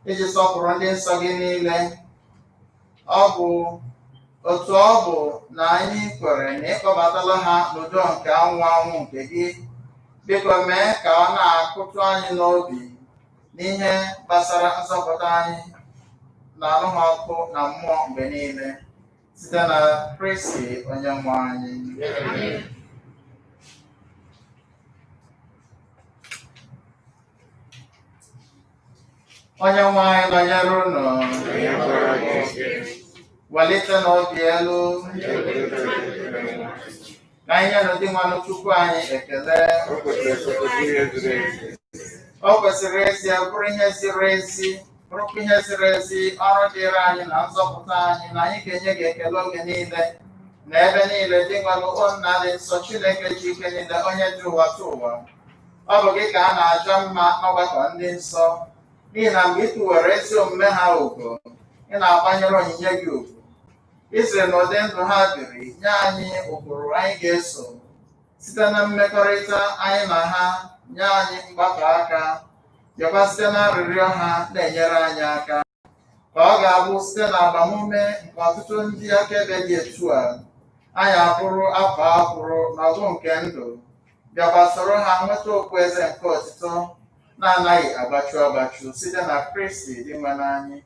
iji sọpụrụ ndị nsọ gị niile. Ọ bụ otu ọ bụ na anyị kwere na ịkpọbatala ha n'udo nke anwụ nke gị. Biko mee ka ọ na-akụtụ anyị n'obi n'ihe gbasara nzọpụta anyị na anụ ha ọkụ na mmụọ mgbe niile site na Kristi onye nwe anyị. Onye nwe anyị nọnyere unu, welite n'obi elu, ka anyị nye n'ụdị nwanụ Chukwu anyị ekele. O kwesịrị ezi bụrụ ihe ziri ezi, bụrụkwa ihe ziri ezi ọrụ dịrị anyị na nzọpụta anyị, na anyị ga-enye gị ekele oge niile na ebe niile dị ngalụkpọ nna dị nsọ Chineke ji ike niile onye dị ụwa tụ ụwa. Ọ bụ gị ka a na-aja mma n'ọgbakọ ndị nsọ, n'ihi na mgbe ị tụwere ezi omume ha ugo, ị na-agbanyere onyinye gị ugwu. Ị sịrị na ụdị ndụ ha biri nye anyị ụkpụrụ anyị ga-eso, site na mmekọrịta anyị na ha nye anyị mgbakọ aka, bịakwa site na arịrịọ ha na-enyere anyị aka, ka ọ ga-abụ site na agbamume nke ọtụtụ ndị akaebe dị etu a, anyị abụrụ afọ akwụrụ n'ọgụ nke ndụ, bịakwa soro ha nweta okpueze nke otito na-anaghị agbachu agbachu site na Kristi dị nwe n'anyị.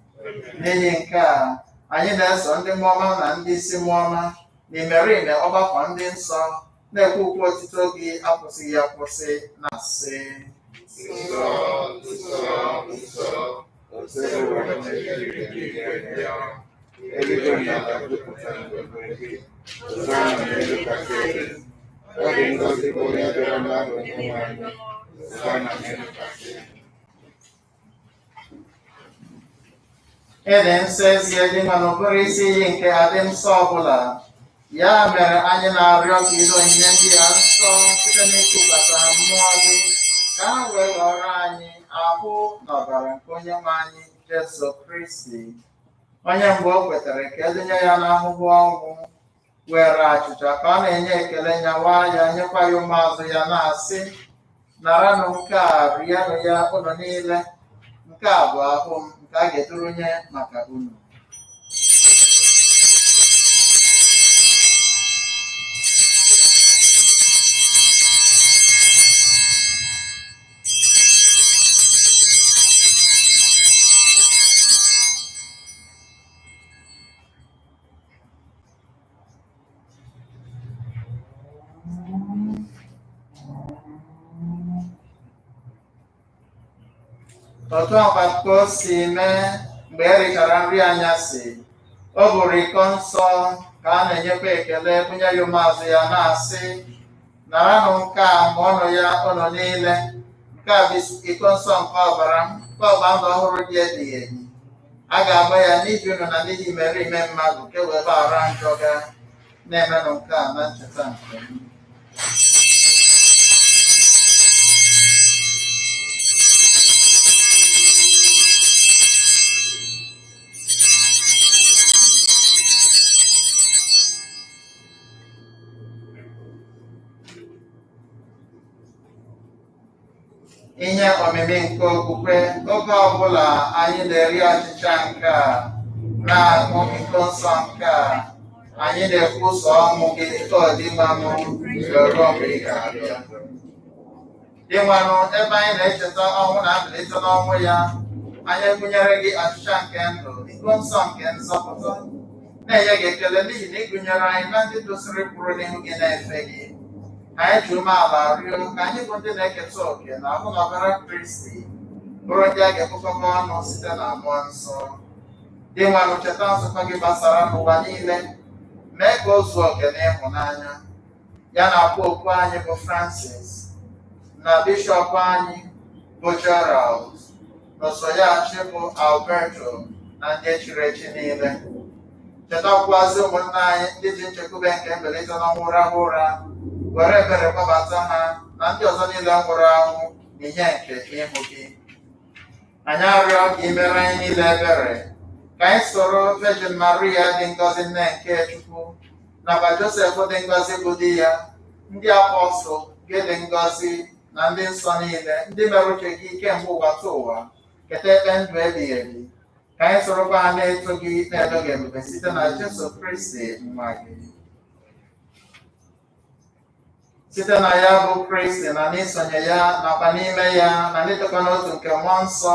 N'ihi nke a, anyị na-eso ndị mmụọ ọma na ndị isi mmụọ ọma n'imerime ọgbakọ ndị nsọ na-ekwu ukwu otito gị akwụsịghị akwụsị na-asị: ịdị nsọ ezie dị mma n'ụbụrụ isi iyi nke adị nsọ ọbụla. Ya mere anyị na-arịọ ka ile onyinye ndị a nsọ site n'ịkụbata ha mmụọ gị, ka ha wee ghọrọ anyị ahụ na ọbara nke onye nwe anyị Jesu Kristi, onye mgbe o kwetara ka edenye ya n'ahụhụ ọnwụ were achịcha ka ọ na-enye ekele nyawa ya, nyekwa ya ụmụazụ ya na-asị: naranụ nke a, rienụ ya ụlọ niile, nke a bụ ahụ m nke a ga-edurunye maka unu. Otu akwa ka o si mee mgbe e richara nri anyasị, o buru iko nsọ ka a na-enyekwa ekele, bunye ya ụmụazụ ya na-asị: naranụ nke a, ṅụọnụ ya ụnụ niile, nke a bụ iko nsọ nke ọbara m, nke ọgba ndụ ọhụrụ dị ebighị ebi. A ga-agba ya n'ihi unu na n'ihi imerime mmadụ, ka e wee gbaghara njọ ga. Na-emenụ nke a na ncheta nke m. Ihe omimi nke okwukwe, oge ọbụla anyị na-eri achịcha nke a na-aṅụ iko nsọ nke a, anyị na-ekwusa ọnwụ gị ka ọ dị mmanụ ruo mgbe ị ga-abịa. Dị mmanụ, ebe anyị na-echeta ọnwụ na mbilite n'ọnwụ ya, anyị gụnyere gị achịcha nke ndụ, iko nsọ nke nzọpụta, na-enye gị ekele n'ihi na ịgụnyere anyị na ndị dosiri pụrụ n'ihu gị na-efe gị. Anyị ji umeala rịọ ka anyị bụ ndị na-eketa oke na ahụ na ọbara Kristi, bụrụ ndị a ga-ekpokọba ọnụ site na mmụọ nsọ. Dị nwanụ, cheta nzukọ gị gbasara n'ụwa niile, mee ka o zuo oke n'ịhụnanya ya na popu anyị bụ Francis, na bishọp anyị bụ Gerald, na osoyachi bụ Alberto, na ndị echiri echi niile. Chetakwazi ụmụnna anyị ndị ji nchekwube nke mbilite n'ọnwụ rahụ ụra, were ebere kpọbata ha na ndị ọzọ niile nwụrụ anwụ n'ihe nke ịhụ gị. Anyị arịọ ka imere anyị niile ebere, ka anyị soro Virgin Maria dị ngọzi nne nke Chukwu, nakwa Josef dị ngọzi bụ di ya, ndị apọstụl gị dị ngọzi, na ndị nsọ niile ndị mere uche gị kemgbe ụwa tụ ụwa, keta ekpe ndụ ebighị ebi. Ka anyị sorokwa ha na-eto gị na-edo gị ebube site na Jesu Kristi nwa gị. Site na ya bụ Kristi na n'isonye ya nakwa n'ime ya na n'ịdịkwa n'otu nke mmụọ nsọ,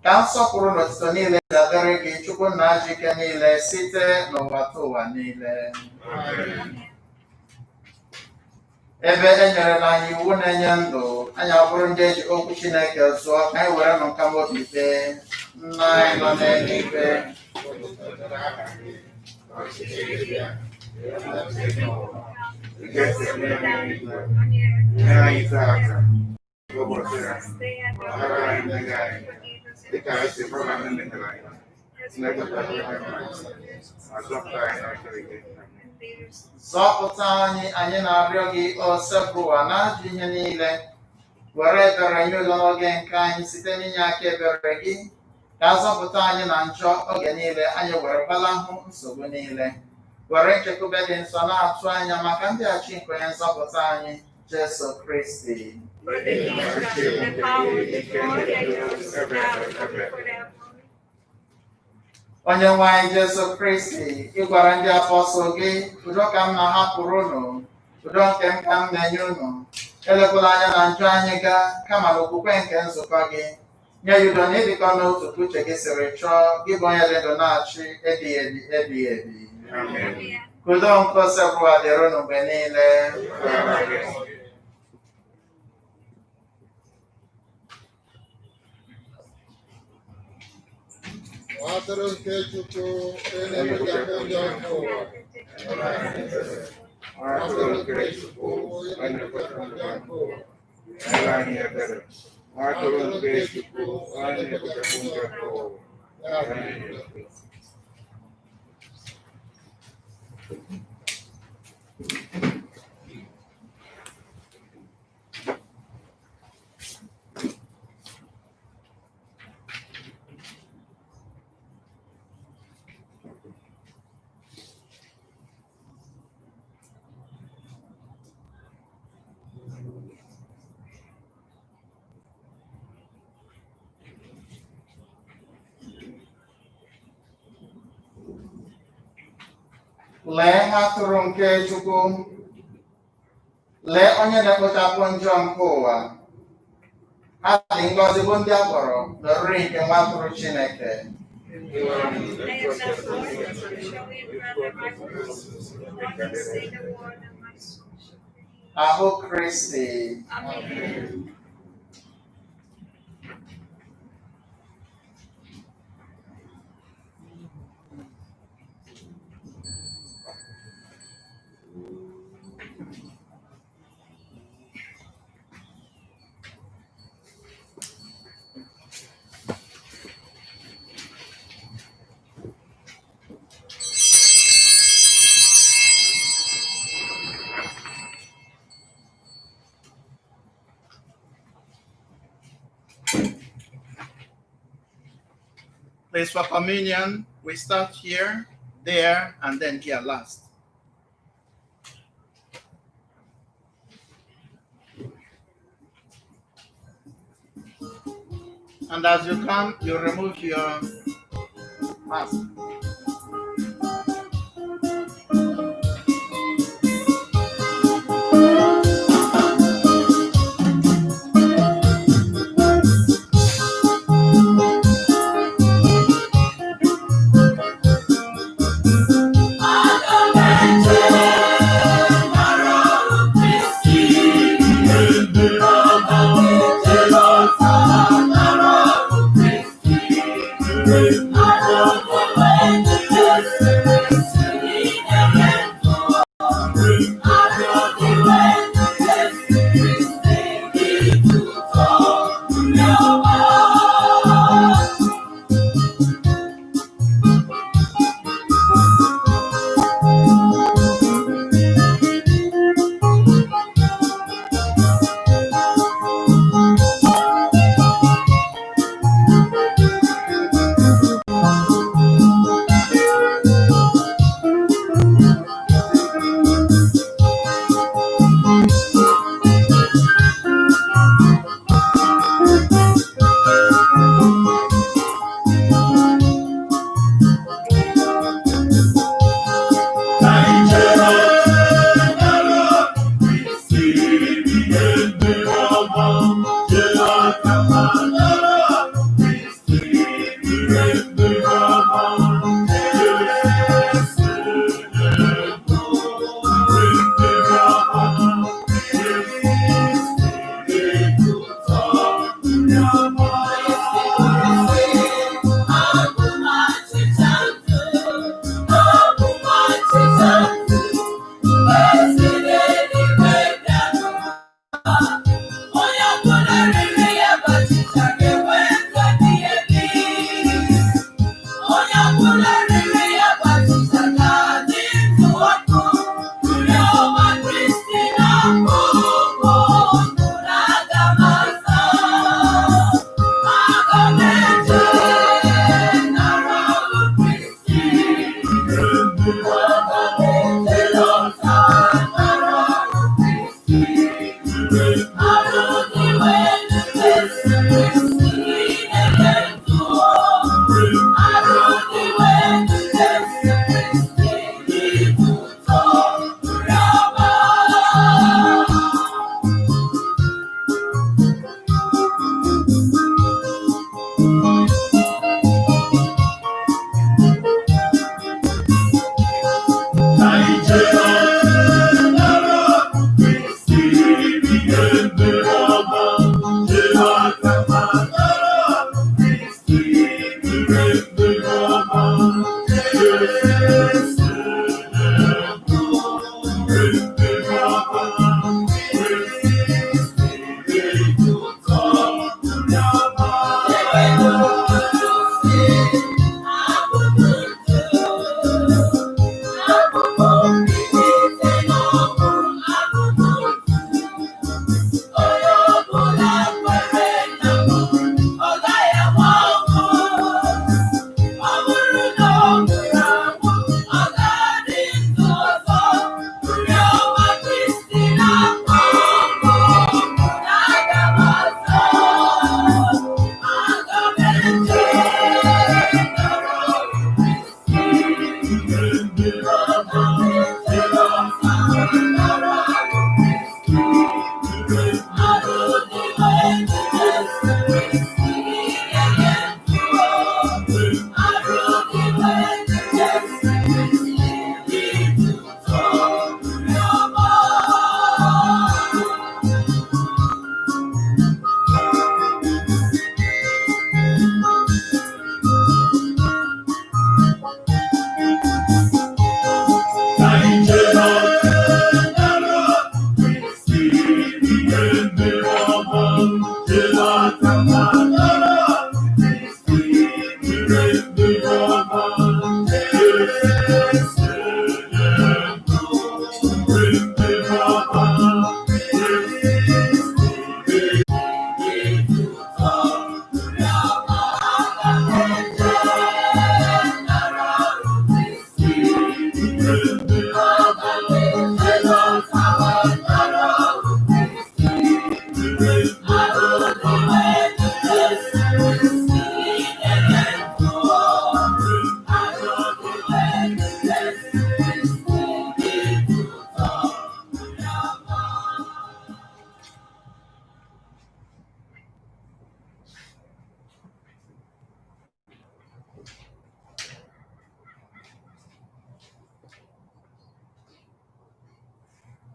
ka nsọpụrụ na otuto niile dabere gị, Chukwu nna ji ike niile, site n'ụwa tụ ụwa niile. Ebe e nyere na anyị iwu na-enye ndụ, anyị abụrụ ndị eji okwu Chineke zụọ, ka anyị were nụ nkama obi kpee: Nna anyị nọ n'eluigwe, dịka esi Zọpụta anyị, anyị na-arịọ gị osebụwa n'ajọ ihe niile, were ebere nye ụlọ n'oge nke anyị site n'inye aka ebere gị, ka azọpụta anyị na njọ oge niile, anyị were gbalahụ nsogbu niile, were nchekwube dị nsọ na-atụ anya maka ndịghachi nke onye nzọpụta anyị Jesu Kristi. Onye nwe anyị Jesu Kristi, ị gwara ndị apọstọl gị, udo ka m na-ahapụrụ unu, udo nke m ka m na-enye unu, elekwala anya na njọ anyị gaa, kama na okwukwe nke nzukọ gị. Nye ya udo na ịdịkọ n'otu ka uche gị siri chọọ, gị bụ onye dị ndụ na-achị ebighị ebi. Ka udo nke osebụwa dịrị unu mgbe niile. Atụrụ nke Chukwu na-emechapụ ndị ọkụ ụwa. Atụrụ nke Chukwu na-emechapụ ndị ọkụ ụwa. Atụrụ nke Chukwu na-emechapụ ndị ọkụ ụwa. Lee atụrụ nke Chukwu, lee onye na-ekpochapụ njọ nke ụwa. Ha dị ngọzi bụ ndị a kpọrọ n'oriri nke nwa atụrụ Chineke. Ahụ Kristi. Please, for communion, we start here, there, and then here last. And as you come, you remove your mask.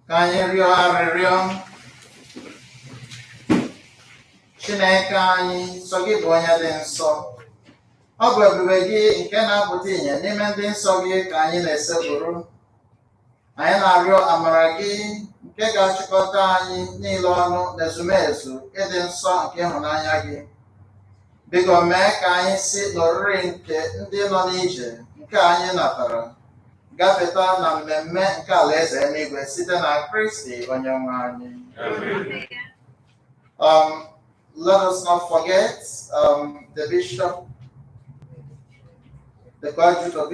Ka anyị rịọ arịrịọ. Chineke anyị, nsọ gị bụ onye dị nsọ. Ọ bụ ebube gị nke na-apụta ìhè n'ime ndị nsọ gị ka anyị na-esekpụrụ. Anyị na-arịọ amara gị nke ga-achịkọta anyị niile ọnụ n'ezumezu ịdị nsọ nke ịhụnanya gị. Biko mee ka anyị si n'oriri nke ndị nọ n'ije nke anyị natara gafeta na mmemme nke alaeze eluigwe site na Kristi Onyenwe anyị. Let us not forget the bishop, the graduate of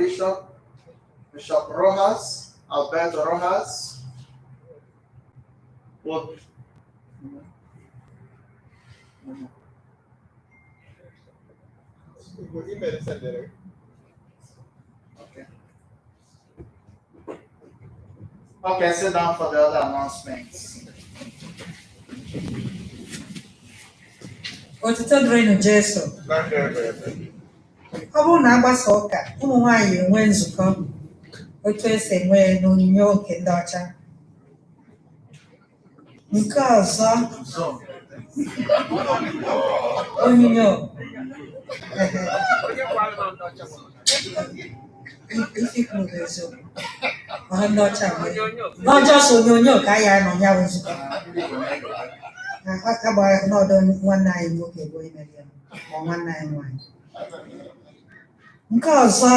Bishop Rojas, Alberto Rojas. What? Okay. Okay, sit down for the other announcements. Otuto dịrịnụ Jesu. Ọ bụrụ na agbasa ụka, ụmụ nwanyị enwe nzukọ otu esi enwe n'onyinye oke ndị ọcha. Nke ọzọ, onyinyo ifikwu bụ eziokwu. Ọha ndị ọcha nwere n'ọjọọ so onyonyo ka a ya nọ ya bụ nzukọ. A gbara n'ọdọ nwanne anyị nwoke bụ imeri ya ma nwanne anyị nwanyị. Nke ọzọ,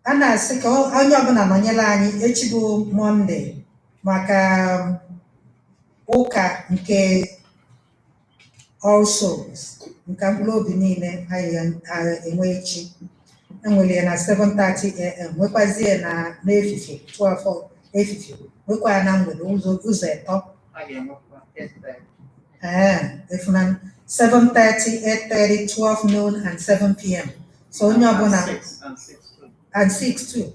a na-asị ka onye ọbụla nọnyere anyị echi bụ Mọnde maka ụka nke All Souls nke mkpụrụ obi niile anyị enwe echi. Enwere ya na 7:30 AM, nwekwazie na n'efifie 12 efifie nwekwara na mgbede ụzọ ịtọ a ga-enwekwa 8:30. Ifuna 7:30, 8:30, 12 noon, and 7 p.m. So onye ọbụla and 6 too.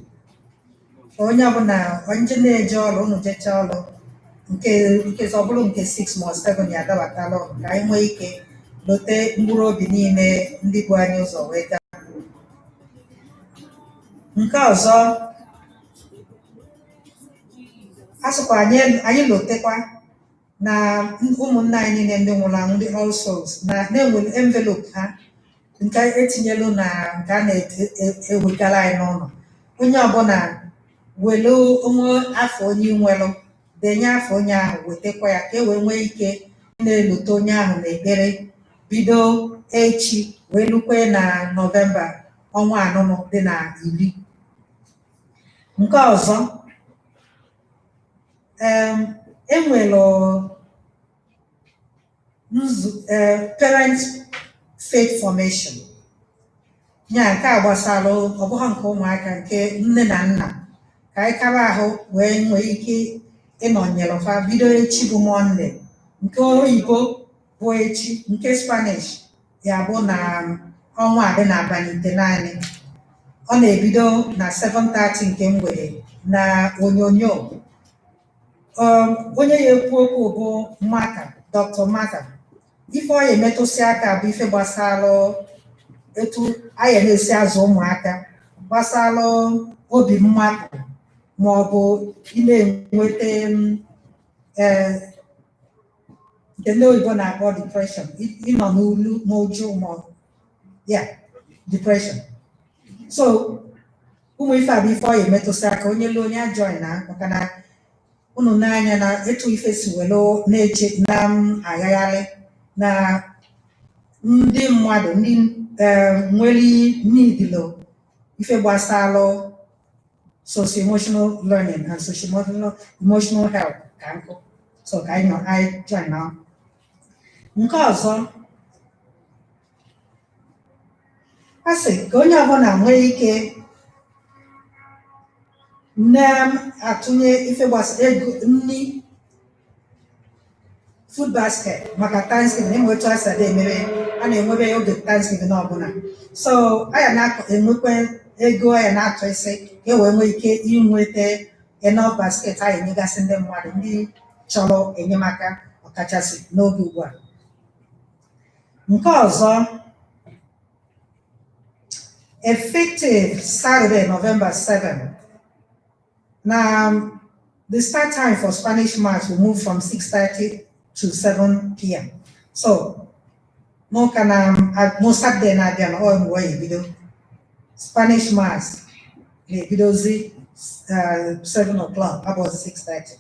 So onye ọbụla onye na-eje ọrụ unu jecha ọrụ nke ọ bụrụ nke 6 ma 7 ya adabatala ọrụ ka anyị nwee ike lote mkpụrụ obi niile ndị bụ anyị ụzọ wee gaa. Nke ọzọ asụkwa anyị lotekwa na ụmụnna anyị niile ndị nwụrụ anwụ ndị All Souls na-enwere envelope ha nke etinyelu na nke a na-ewegara anyị n'ụlọ. Onye ọbụla welu onwe afọ onye nwelụ denye afọ onye ahụ wetakwa ya ka e wee nwee ike na-elote onye ahụ n'ekpere bido echi wee lukwe na Nọvemba ọnwa anụnụ dị na 10. Nke ọzọ enwere parent faith formation ya nke a gbasara ọbụghị nke ụmụaka nke nne na nna ka anyị kara ahụ wee nwee ike ịnọnyere fa bido echi bụ Mọnde, nke oyibo bụ echi, nke Spanish ya bụ na ọnwa a dị n'abalị 9. Ọ na-ebido na 7:30 nke mgbede na onyonyo. Onye ya ekwu okwu bụ Dr. Maka. Ife ọ ya emetụsị aka bụ ife gbasara etu anyị na-esi azụ ụmụaka, gbasara obi mmadụ ma ọ bụ ị na-enweta nke ndị oyibo na-akpọ depression, ịnọ n'ulu n'ụjụ ma depression. So ụmụ ife a bụ ife ọ ya emetụsị aka onye lu onye join na maka na unu n'anya na etu ife si welu na-eche na agagharị na ndị mmadụ ndị nwere n'idilo ife gbasara socio-emotional learning and socio-emotional health ka nkụ. So ka anyị join na. Nke ọzọ a sị ka onye ọbụla nwee ike na-atụnye ife gbasara ego nri food basket maka Thanksgiving. Enwetu asada emebe a na-enwebe oge Thanksgiving ọbụla. So anya na-enwekwa ego anya na-atụ isi ka e wee nwee ike inweta enough basket anyị enyegasị ndị mmadụ ndị chọrọ enyemaka ọkachasị n'oge ugbu a. Nke ọzọ effective Saturday, November 7. Now, the start time for Spanish Mass will move from 6:30 to 7 p.m. So, no Saturday na bian or mway video. Spanish Mass, the video 7 o'clock, about 6:30.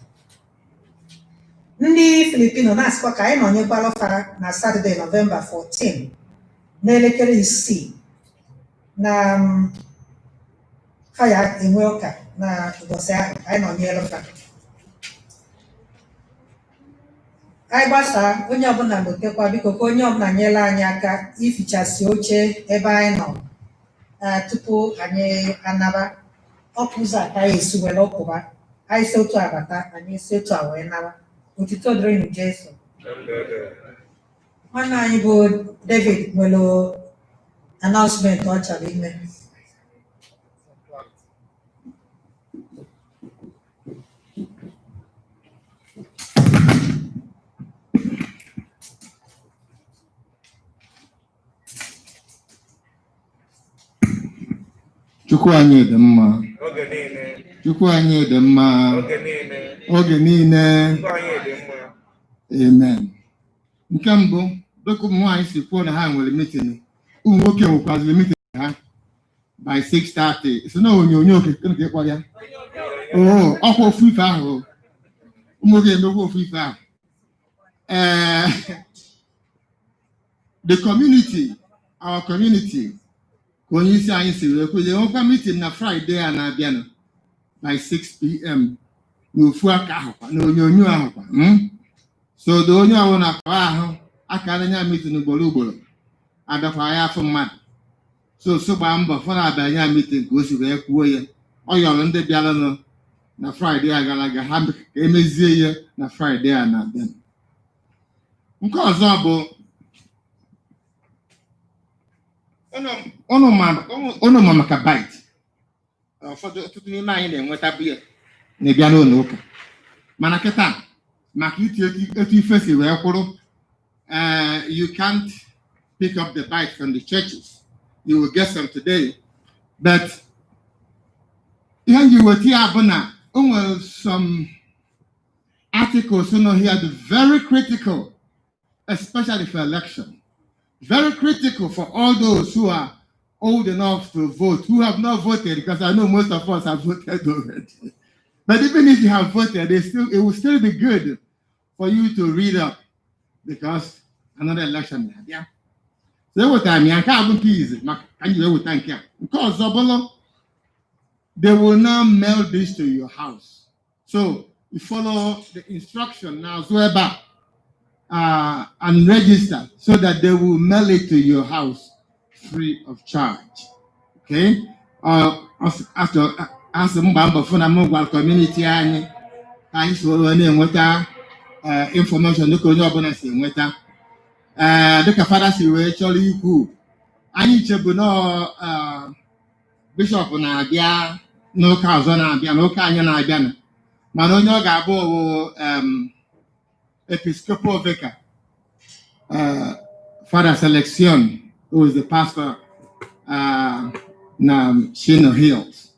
Ndị Filipino na-asịkwa ka anyị nọnyekwala fara na Saturday, November 14, n'elekere 6 na faya enwe ụka na ụbọchị ahụ anyị nọnyere fa. Anyị gbasaa onye ọbụla lotekwa biko ka onye ọbụla nyere anyị aka ifichasị oche ebe anyị nọ tupu anyị anaba. Ọkụ ụzọ a ka anyị esi were ọkụba anyị si otu abata anyị si otu a wee naba. Otito dịrị Jesu. Nwanne anyị bụ David nwere announcement ọ chọrọ ime. Chukwu anyị dị mma. Chukwu anyị dị mma. Oge niile. Amen. Nke mbụ, dịka ụmụ nwaanyị si kwuo na ha nwere meeting, ụmụ nwoke nwekwaziri meeting ha by 6:30. So na onyonyo nke kwa ya. Ọkwa ofu ife ahụ. Ụmụ nwoke emekwa ofu ife ahụ. The community, our community, ka onye isi anyị si wee kwuo nwekwa meeting na Friday a na-abịanụ by 6 p.m. n'ofu aka ahụkwa na onyonyo ahụkwa. So the onye ọbụla kwa ahụ aka anya meeting ugboro adakwa ya afọ mmadụ. So gbaa mbọ fọ na abịa anya meeting ka o si wee kwuo ya. Ọ yọrọ ndị bịaranụ na Friday agalaga ha ka emezie ya na Friday a na-abịa. Nke ọzọ bụ ụnụ ma maka bite. Ụfọdụ ọtụtụ n'ime anyị na-enweta biya na-ebịa n'ụlọ ụka. Mana kịta maka etu ife si wee kwụrụ, you can't pick up the bite from the churches. You will get some today. But ihe you will hear abuna, some articles here very critical, especially for election. Very critical for all those who are old enough to vote, who have not voted, because I know most of us have voted already. But even if you have voted, it will still be good for you to read up, because another election. Yeah. So what time you can't easy. Because they will now mail this to your house. So you follow the instruction now, whereby and register so that they will mail it to your house free of charge. Okay? As a member for the community, I saw information. Look on your bonus in winter. The father see actually cool. I need to know Bishop na abia no ka ọzọ na abia no ka anya na abia na. Mana onye ọ ga-abụ Episcopal Vicar, Father Selection, who is the pastor na Shino Hills.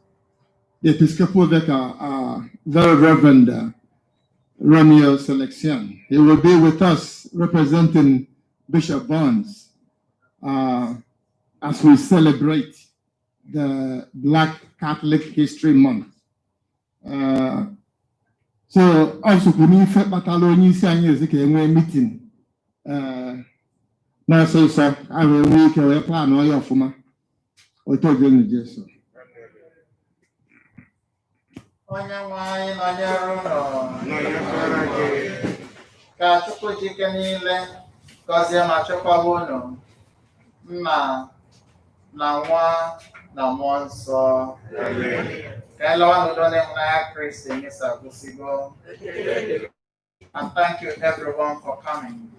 The Episcopal Vicar, very Reverend Romeo Selection. He will be with us representing Bishop Barnes as we celebrate the Black Catholic History Month. So also kuni fe bataloni si anya eze ka enwe meeting na so I will week we plan no ya ofuma o to je ni Jesu. Onye nwanyị nọnyere ụlọ ka Chukwu jike niile gọzie ma chekwaba unu, Nna na Nwa na Mmụọ Nsọ. Ka elewa n'udo n'ịhụnanya Kristi n'isi agwụsịgo. And thank you everyone for coming.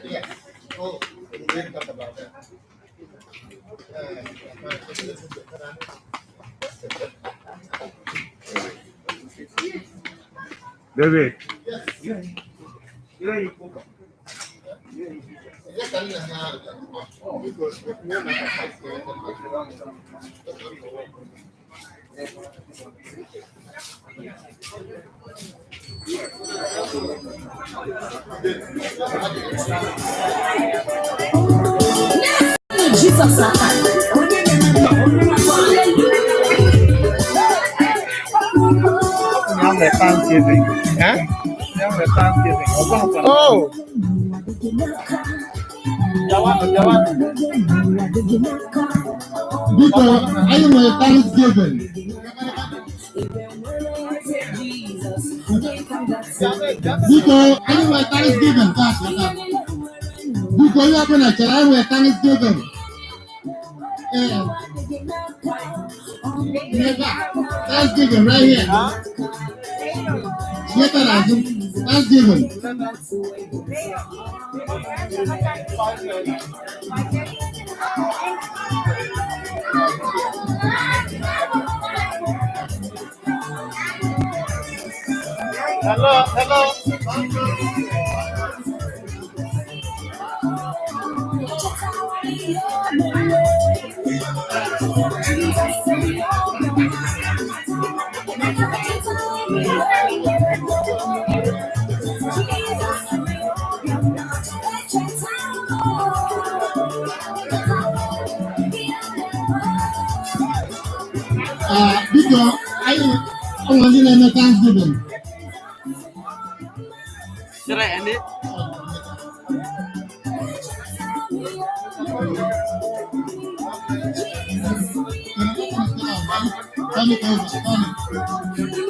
Yes. Oh, we didn't talk about that. David. Yes. Jesus. Now the Thanksgiving. Huh? Now the Thanksgiving. Oh. Because anyway, Thanksgiving. Because anyway, Thanksgiving. Because you are going to tell me Thanksgiving. Thanksgiving right here. Thanksgiving. Hello. Because I want to know Thanksgiving. Should I end it? Okay, let thank you.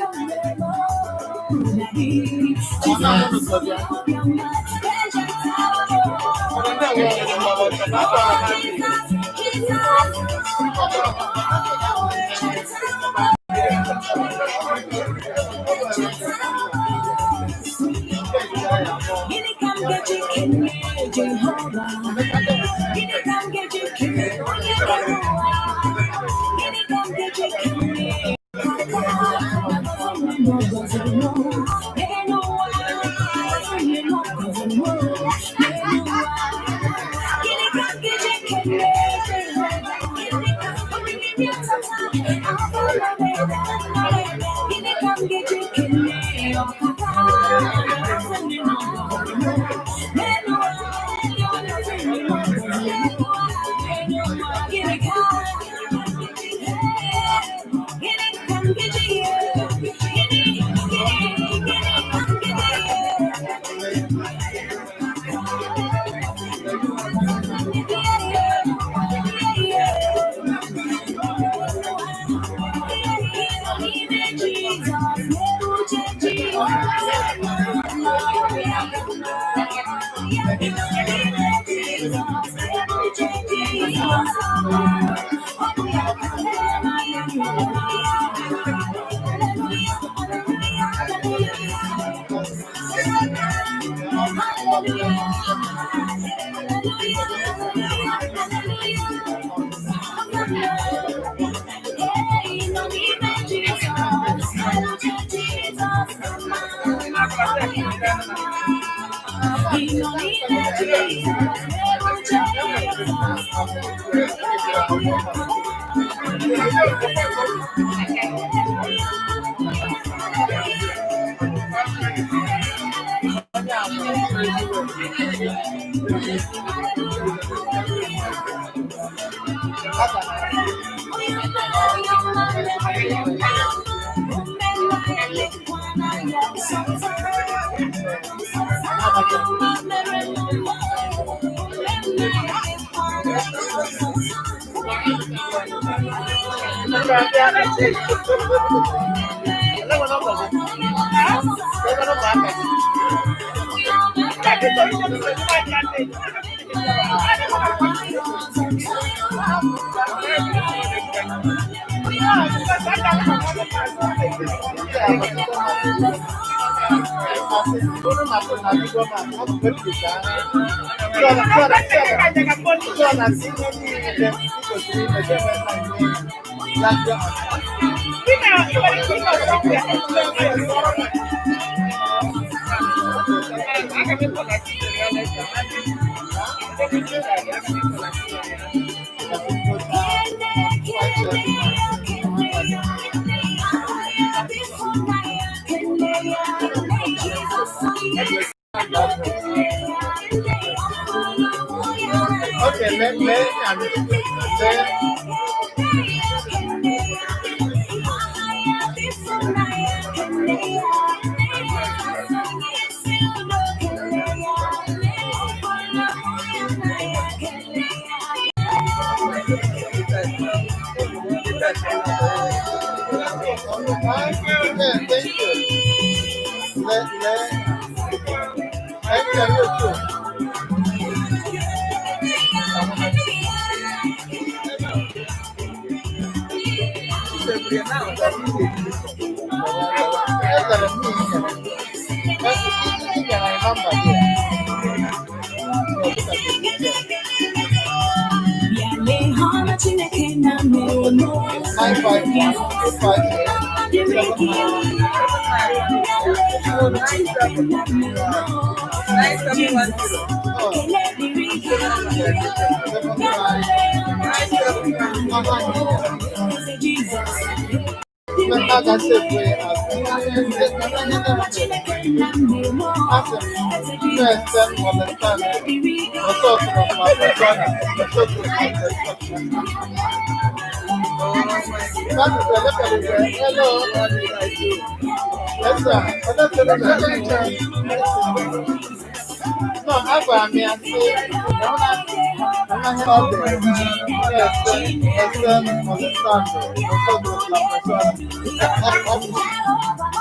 Hello. No, agora me assim, é uma relação. Essa molestando, não todos la persona.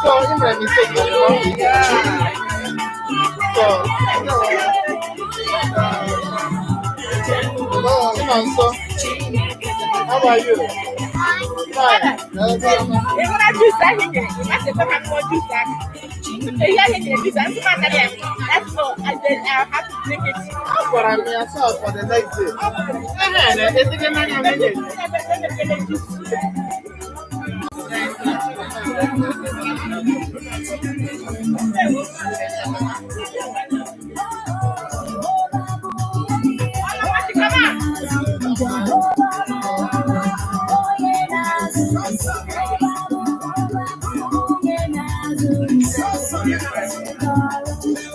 So, imre mi sei che non mi So, no, non so. How are you? Fine. You're gonna do something. You must have come for do something. That's all. And then I'll have to drink it. Agora me assault for the next day. Esse que não é Come on.